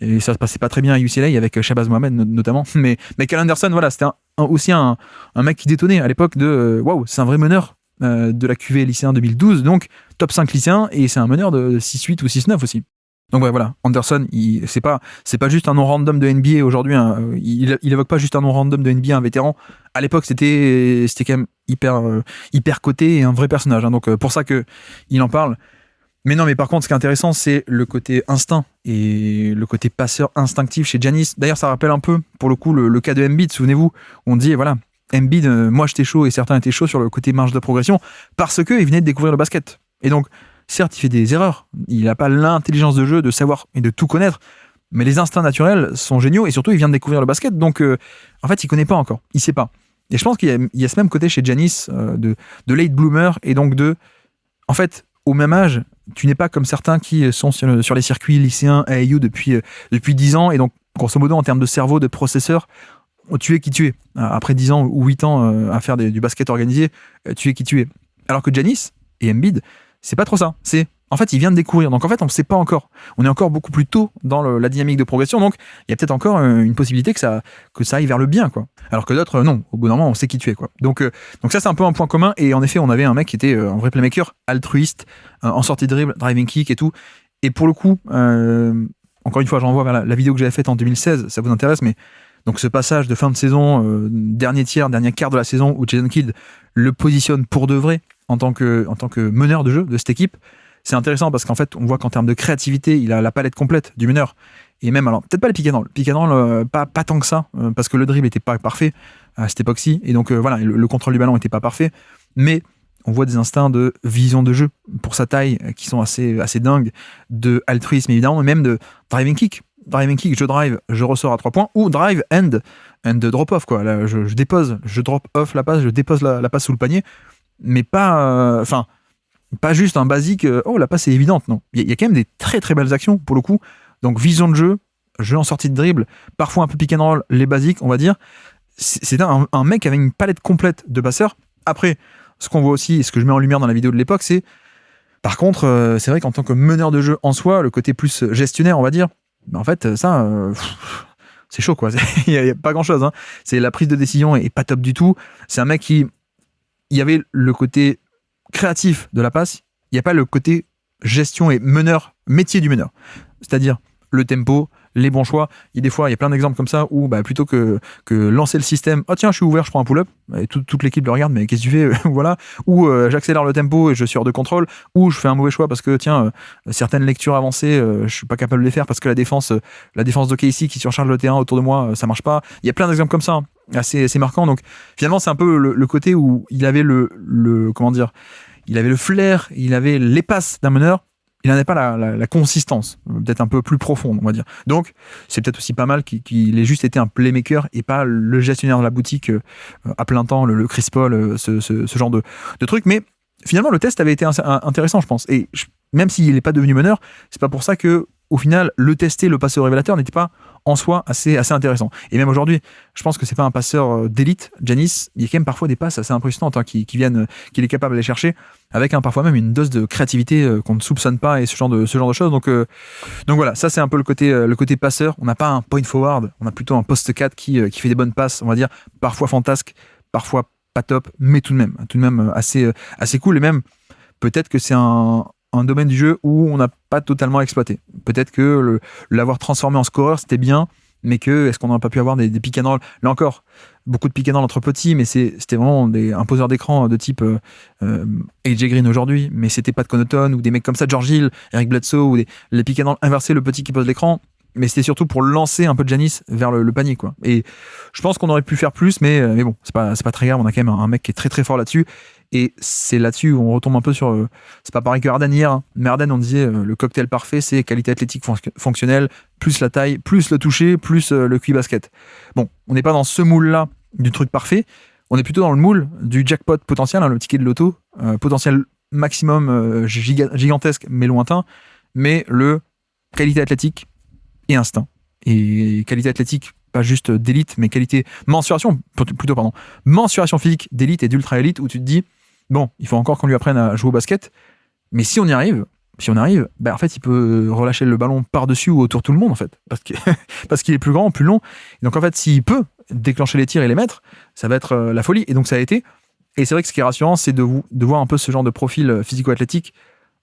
et ça se passait pas très bien à UCLA avec Shabazz Mohamed notamment, mais Kyle Anderson voilà, c'était aussi un mec qui détonnait à l'époque de waouh, c'est un vrai meneur de la QV lycéen 2012, donc top 5 lycéen, et c'est un meneur de 6-8 ou 6-9 aussi. Donc ouais, voilà, Anderson, c'est pas juste un nom random de NBA aujourd'hui, hein. Il évoque pas juste un nom random de NBA, un vétéran. À l'époque, c'était quand même hyper coté et un vrai personnage, hein. Donc pour ça que il en parle. Mais non, mais par contre, ce qui est intéressant, c'est le côté instinct et le côté passeur instinctif chez Giannis. D'ailleurs, ça rappelle un peu, pour le coup, le cas de Embiid, souvenez-vous, on dit, voilà, Embiid, moi j'étais chaud et certains étaient chauds sur le côté marge de progression parce qu'il venait de découvrir le basket. Et donc, certes, il fait des erreurs, il n'a pas l'intelligence de jeu, de savoir et de tout connaître, mais les instincts naturels sont géniaux et surtout, il vient de découvrir le basket, donc en fait, il connaît pas encore, il sait pas. Et je pense qu'il y a ce même côté chez Giannis de late bloomer et donc en fait, au même âge, tu n'es pas comme certains qui sont sur les circuits lycéens AAU depuis 10 ans et donc, grosso modo, en termes de cerveau, de processeur, tu es qui tu es. Après 10 ans ou 8 ans à faire du basket organisé, tu es qui tu es. Alors que Giannis et Embiid, c'est pas trop ça. En fait, il vient de découvrir. Donc en fait, on ne sait pas encore. On est encore beaucoup plus tôt dans la dynamique de progression. Donc il y a peut-être encore une possibilité que ça aille vers le bien, quoi. Alors que d'autres, non. Au bout d'un moment, on sait qui tu es, quoi. Donc ça, c'est un peu un point commun. Et en effet, on avait un mec qui était un vrai playmaker, altruiste, en sortie de dribble, driving kick et tout. Et pour le coup, encore une fois, je renvoie vers la vidéo que j'avais faite en 2016. Ça vous intéresse, mais donc ce passage de fin de saison, dernier quart de la saison où Jason Kidd le positionne pour de vrai en tant que meneur de jeu de cette équipe, c'est intéressant parce qu'en fait on voit qu'en termes de créativité il a la palette complète du meneur et même alors peut-être pas le pick and roll, pas tant que ça parce que le dribble était pas parfait à cette époque-ci et donc voilà le contrôle du ballon était pas parfait, mais on voit des instincts de vision de jeu pour sa taille qui sont assez dingues, de altruisme évidemment, et même de driving kick, je drive, je ressors à 3 points, ou drive and drop off, quoi. Là, je dépose, je drop off la passe, je dépose la passe sous le panier, mais pas juste un basique, la passe est évidente, non. Il y a quand même des très très belles actions pour le coup, donc vision de jeu en sortie de dribble, parfois un peu pick and roll, les basiques, on va dire. C'est un mec avec une palette complète de passeurs. Après, ce qu'on voit aussi, et ce que je mets en lumière dans la vidéo de l'époque, c'est Par contre, c'est vrai qu'en tant que meneur de jeu en soi, le côté plus gestionnaire, on va dire, en fait, ça, c'est chaud, quoi. Il n'y a pas grand-chose. Hein. C'est la prise de décision est pas top du tout. C'est un mec qui... Il y avait le côté créatif de la passe, il n'y a pas le côté gestion et meneur, métier du meneur. C'est-à-dire le tempo, les bons choix. Des fois, il y a plein d'exemples comme ça où plutôt que lancer le système, oh tiens, je suis ouvert, je prends un pull-up, et toute l'équipe le regarde, mais qu'est-ce que tu fais voilà. Ou j'accélère le tempo et je suis hors de contrôle, ou je fais un mauvais choix parce que tiens, certaines lectures avancées, je suis pas capable de les faire parce que la défense de Casey qui surcharge le terrain autour de moi, ça marche pas. Il y a plein d'exemples comme ça, hein, assez marquants. Donc finalement, c'est un peu le côté où il avait le comment dire, il avait le flair, il avait les passes d'un meneur. Il n'en avait pas la consistance, peut-être un peu plus profonde, on va dire. Donc, c'est peut-être aussi pas mal qu'il ait juste été un playmaker et pas le gestionnaire de la boutique à plein temps, le Chris Paul, ce genre de truc. Mais finalement, le test avait été intéressant, je pense. Et même s'il n'est pas devenu meneur, c'est pas pour ça que, au final, le tester, le passeur révélateur n'était pas en soi assez intéressant. Et même aujourd'hui, je pense que c'est pas un passeur d'élite. Giannis, il y a quand même parfois des passes assez impressionnantes qui viennent, qu'il est capable d'aller chercher, avec parfois même une dose de créativité qu'on ne soupçonne pas et ce genre de choses. Donc voilà, ça c'est un peu le côté passeur. On n'a pas un point forward, on a plutôt un poste 4 qui fait des bonnes passes, on va dire, parfois fantasques, parfois pas top, mais tout de même assez cool. Et même peut-être que c'est un domaine du jeu où on n'a pas totalement exploité. Peut-être que l'avoir transformé en scoreur, c'était bien, mais est-ce qu'on n'aurait pas pu avoir des pick and roll ? Là encore, beaucoup de pick and roll entre petits, mais c'était vraiment un poseur d'écran de type AJ Green aujourd'hui, mais c'était pas de Connaughton, ou des mecs comme ça, George Hill, Eric Bledsoe, ou les pick and roll inversés, le petit qui pose l'écran, mais c'était surtout pour lancer un peu de Giannis vers le panier, quoi. Et je pense qu'on aurait pu faire plus, mais bon, c'est pas très grave, on a quand même un mec qui est très très fort là-dessus. Et c'est là-dessus où on retombe un peu sur... c'est pas pareil que Harden hier, hein. Mais Harden, on disait, le cocktail parfait, c'est qualité athlétique fonctionnelle, plus la taille, plus le toucher, plus le QI basket. Bon, on n'est pas dans ce moule-là du truc parfait, on est plutôt dans le moule du jackpot potentiel, hein, le ticket de loto, potentiel maximum gigantesque, mais lointain, mais le qualité athlétique et instinct. Et qualité athlétique, pas juste d'élite, mais qualité... mensuration physique d'élite et d'ultra élite, où tu te dis, bon, il faut encore qu'on lui apprenne à jouer au basket, mais si on y arrive, en fait, il peut relâcher le ballon par-dessus ou autour de tout le monde, en fait, parce qu'il est plus grand, plus long. Et donc, en fait, s'il peut déclencher les tirs et les mettre, ça va être la folie. Et donc, ça a été. Et c'est vrai que ce qui est rassurant, c'est de voir un peu ce genre de profil physico-athlétique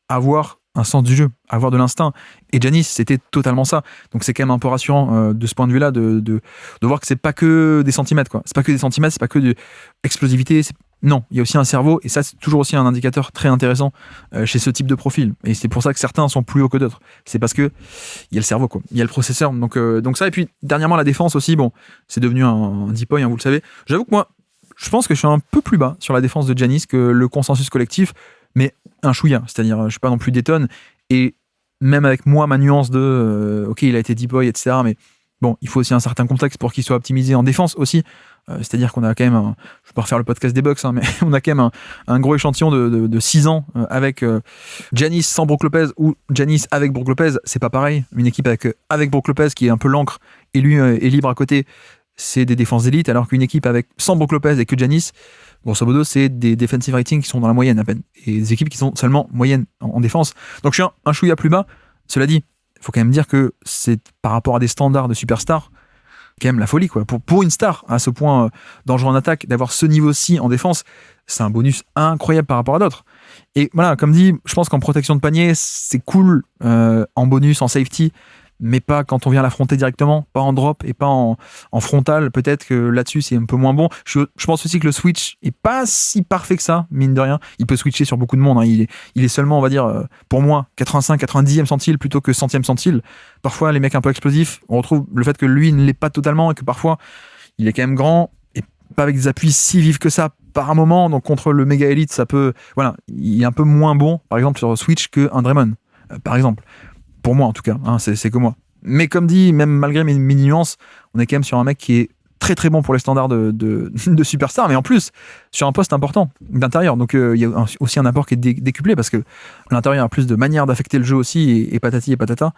avoir un sens du jeu, avoir de l'instinct. Et Giannis, c'était totalement ça. Donc c'est quand même un peu rassurant de ce point de vue-là de voir que c'est pas que des centimètres, quoi. C'est pas que des centimètres, c'est pas que de l'explosivité. Non, il y a aussi un cerveau, et ça c'est toujours aussi un indicateur très intéressant chez ce type de profil. Et c'est pour ça que certains sont plus hauts que d'autres. C'est parce que il y a le cerveau, quoi. Il y a le processeur. Donc ça, et puis dernièrement la défense aussi, bon, c'est devenu un deep boy, hein, vous le savez. J'avoue que moi, je pense que je suis un peu plus bas sur la défense de Giannis que le consensus collectif, mais un chouïa, c'est-à-dire je suis pas non plus détonne, et même avec moi ma nuance de ok, il a été deep boy, etc., mais bon, il faut aussi un certain contexte pour qu'il soit optimisé en défense aussi, c'est-à-dire qu'on a quand même je vais pas refaire le podcast des Bucks, hein, mais on a quand même un gros échantillon de 6 ans avec Giannis sans Brook Lopez ou Giannis avec Brook Lopez, c'est pas pareil. Une équipe avec Brook Lopez qui est un peu l'encre et lui est libre à côté, c'est des défenses d'élite, alors qu'une équipe sans Brook Lopez et que Giannis, grosso modo, c'est des defensive ratings qui sont dans la moyenne à peine. Et des équipes qui sont seulement moyennes en défense. Donc je suis un chouïa plus bas. Cela dit, il faut quand même dire que c'est par rapport à des standards de superstar, quand même la folie, quoi. Pour une star à ce point dangereux en attaque, d'avoir ce niveau-ci en défense, c'est un bonus incroyable par rapport à d'autres. Et voilà, comme dit, je pense qu'en protection de panier, c'est cool en bonus, en safety, mais pas quand on vient l'affronter directement, pas en drop et pas en frontal. Peut-être que là-dessus c'est un peu moins bon. Je pense aussi que le switch est pas si parfait que ça, mine de rien. Il peut switcher sur beaucoup de monde, hein. Il est seulement, on va dire, pour moi, 85, 90e centile plutôt que 100e centile. Parfois les mecs un peu explosifs, on retrouve le fait que lui ne l'est pas totalement et que parfois il est quand même grand et pas avec des appuis si vifs que ça par un moment. Donc contre le méga élite, ça peut, voilà, il est un peu moins bon par exemple sur switch qu'un Draymond, par exemple. Pour moi en tout cas, hein, c'est que moi. Mais comme dit, même malgré mes nuances, on est quand même sur un mec qui est très très bon pour les standards de superstar, mais en plus sur un poste important d'intérieur. Donc il y a aussi un apport qui est décuplé parce que à l'intérieur il y a plus de manières d'affecter le jeu aussi, et patati et patata.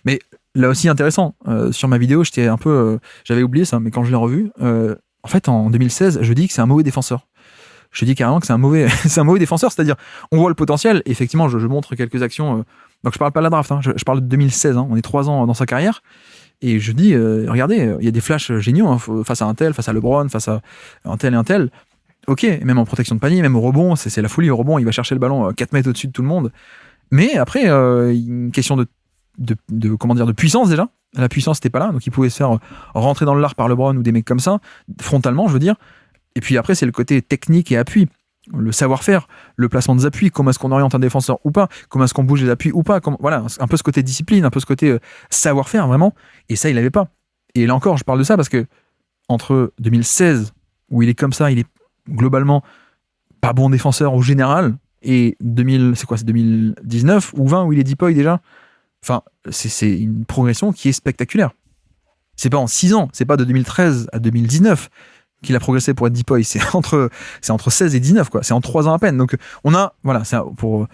Mais là aussi intéressant, sur ma vidéo j'étais un peu j'avais oublié ça, mais quand je l'ai revu, en fait en 2016 je dis que c'est un mauvais défenseur. je te dis carrément que c'est un mauvais, c'est un mauvais défenseur. C'est-à-dire, on voit le potentiel. Et effectivement, je montre quelques actions. Donc, je parle pas de la draft, hein, je parle de 2016. Hein, on est 3 ans dans sa carrière. Et je dis, regardez, il y a des flashs géniaux hein, face à un tel, face à LeBron, face à un tel et un tel. Ok, même en protection de panier, même au rebond, c'est la folie au rebond. Il va chercher le ballon 4 mètres au-dessus de tout le monde. Mais après, une question comment dire, de puissance déjà. La puissance n'était pas là, donc il pouvait se faire rentrer dans le lard par LeBron ou des mecs comme ça, frontalement, je veux dire. Et puis après, c'est le côté technique et appui, le savoir-faire, le placement des appuis, comment est-ce qu'on oriente un défenseur ou pas, comment est-ce qu'on bouge les appuis ou pas, voilà, un peu ce côté discipline, un peu ce côté savoir-faire vraiment. Et ça, il l'avait pas. Et là encore, je parle de ça parce que entre 2016, où il est comme ça, il est globalement pas bon défenseur au général, et 2019 ou 20 où il est deep-boy déjà. Enfin, c'est une progression qui est spectaculaire. C'est pas en 6 ans, c'est pas de 2013 à 2019 qu'il a progressé pour être deep-boy, c'est entre 16 et 19, quoi. C'est en 3 ans à peine. Donc, on a, voilà, c'est pour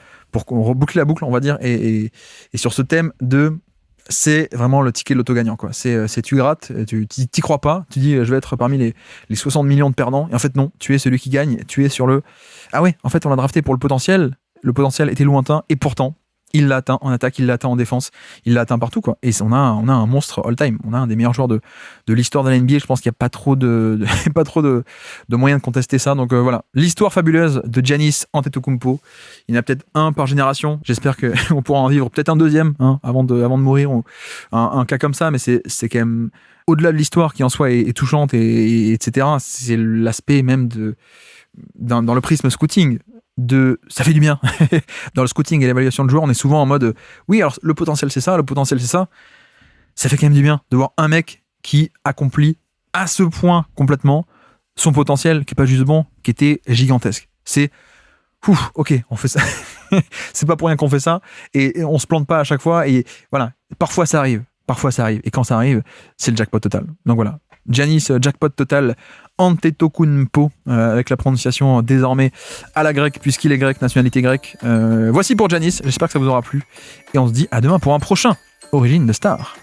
qu'on reboucle la boucle, on va dire, et sur ce thème c'est vraiment le ticket de l'auto gagnant, quoi. C'est tu grattes, tu t'y crois pas, tu dis je vais être parmi les 60 millions de perdants, et en fait non, tu es celui qui gagne, tu es sur le ah ouais, en fait on l'a drafté pour le potentiel était lointain, et pourtant il l'a atteint en attaque, il l'a atteint en défense, il l'a atteint partout, quoi. Et on a un monstre all-time, on a un des meilleurs joueurs de l'histoire de la NBA. Je pense qu'il n'y a pas trop de moyens de contester ça. Donc voilà, l'histoire fabuleuse de Giannis Antetokounmpo. Il y en a peut-être un par génération. J'espère qu'on pourra en vivre peut-être un deuxième hein, avant de mourir, ou un cas comme ça. Mais c'est quand même au-delà de l'histoire qui en soi est touchante et etc. C'est l'aspect même dans le prisme scouting. Ça fait du bien. Dans le scouting et l'évaluation de joueurs, on est souvent en mode oui, alors le potentiel c'est ça, ça fait quand même du bien de voir un mec qui accomplit à ce point complètement son potentiel, qui est pas juste bon, qui était gigantesque. C'est ok, on fait ça. C'est pas pour rien qu'on fait ça, et on se plante pas à chaque fois, et voilà, parfois ça arrive, et quand ça arrive, c'est le jackpot total. Donc voilà, Giannis, jackpot total, Antetokounmpo, avec la prononciation désormais à la grecque, puisqu'il est grec, nationalité grecque. Voici pour Giannis, j'espère que ça vous aura plu, et on se dit à demain pour un prochain Origine de Star.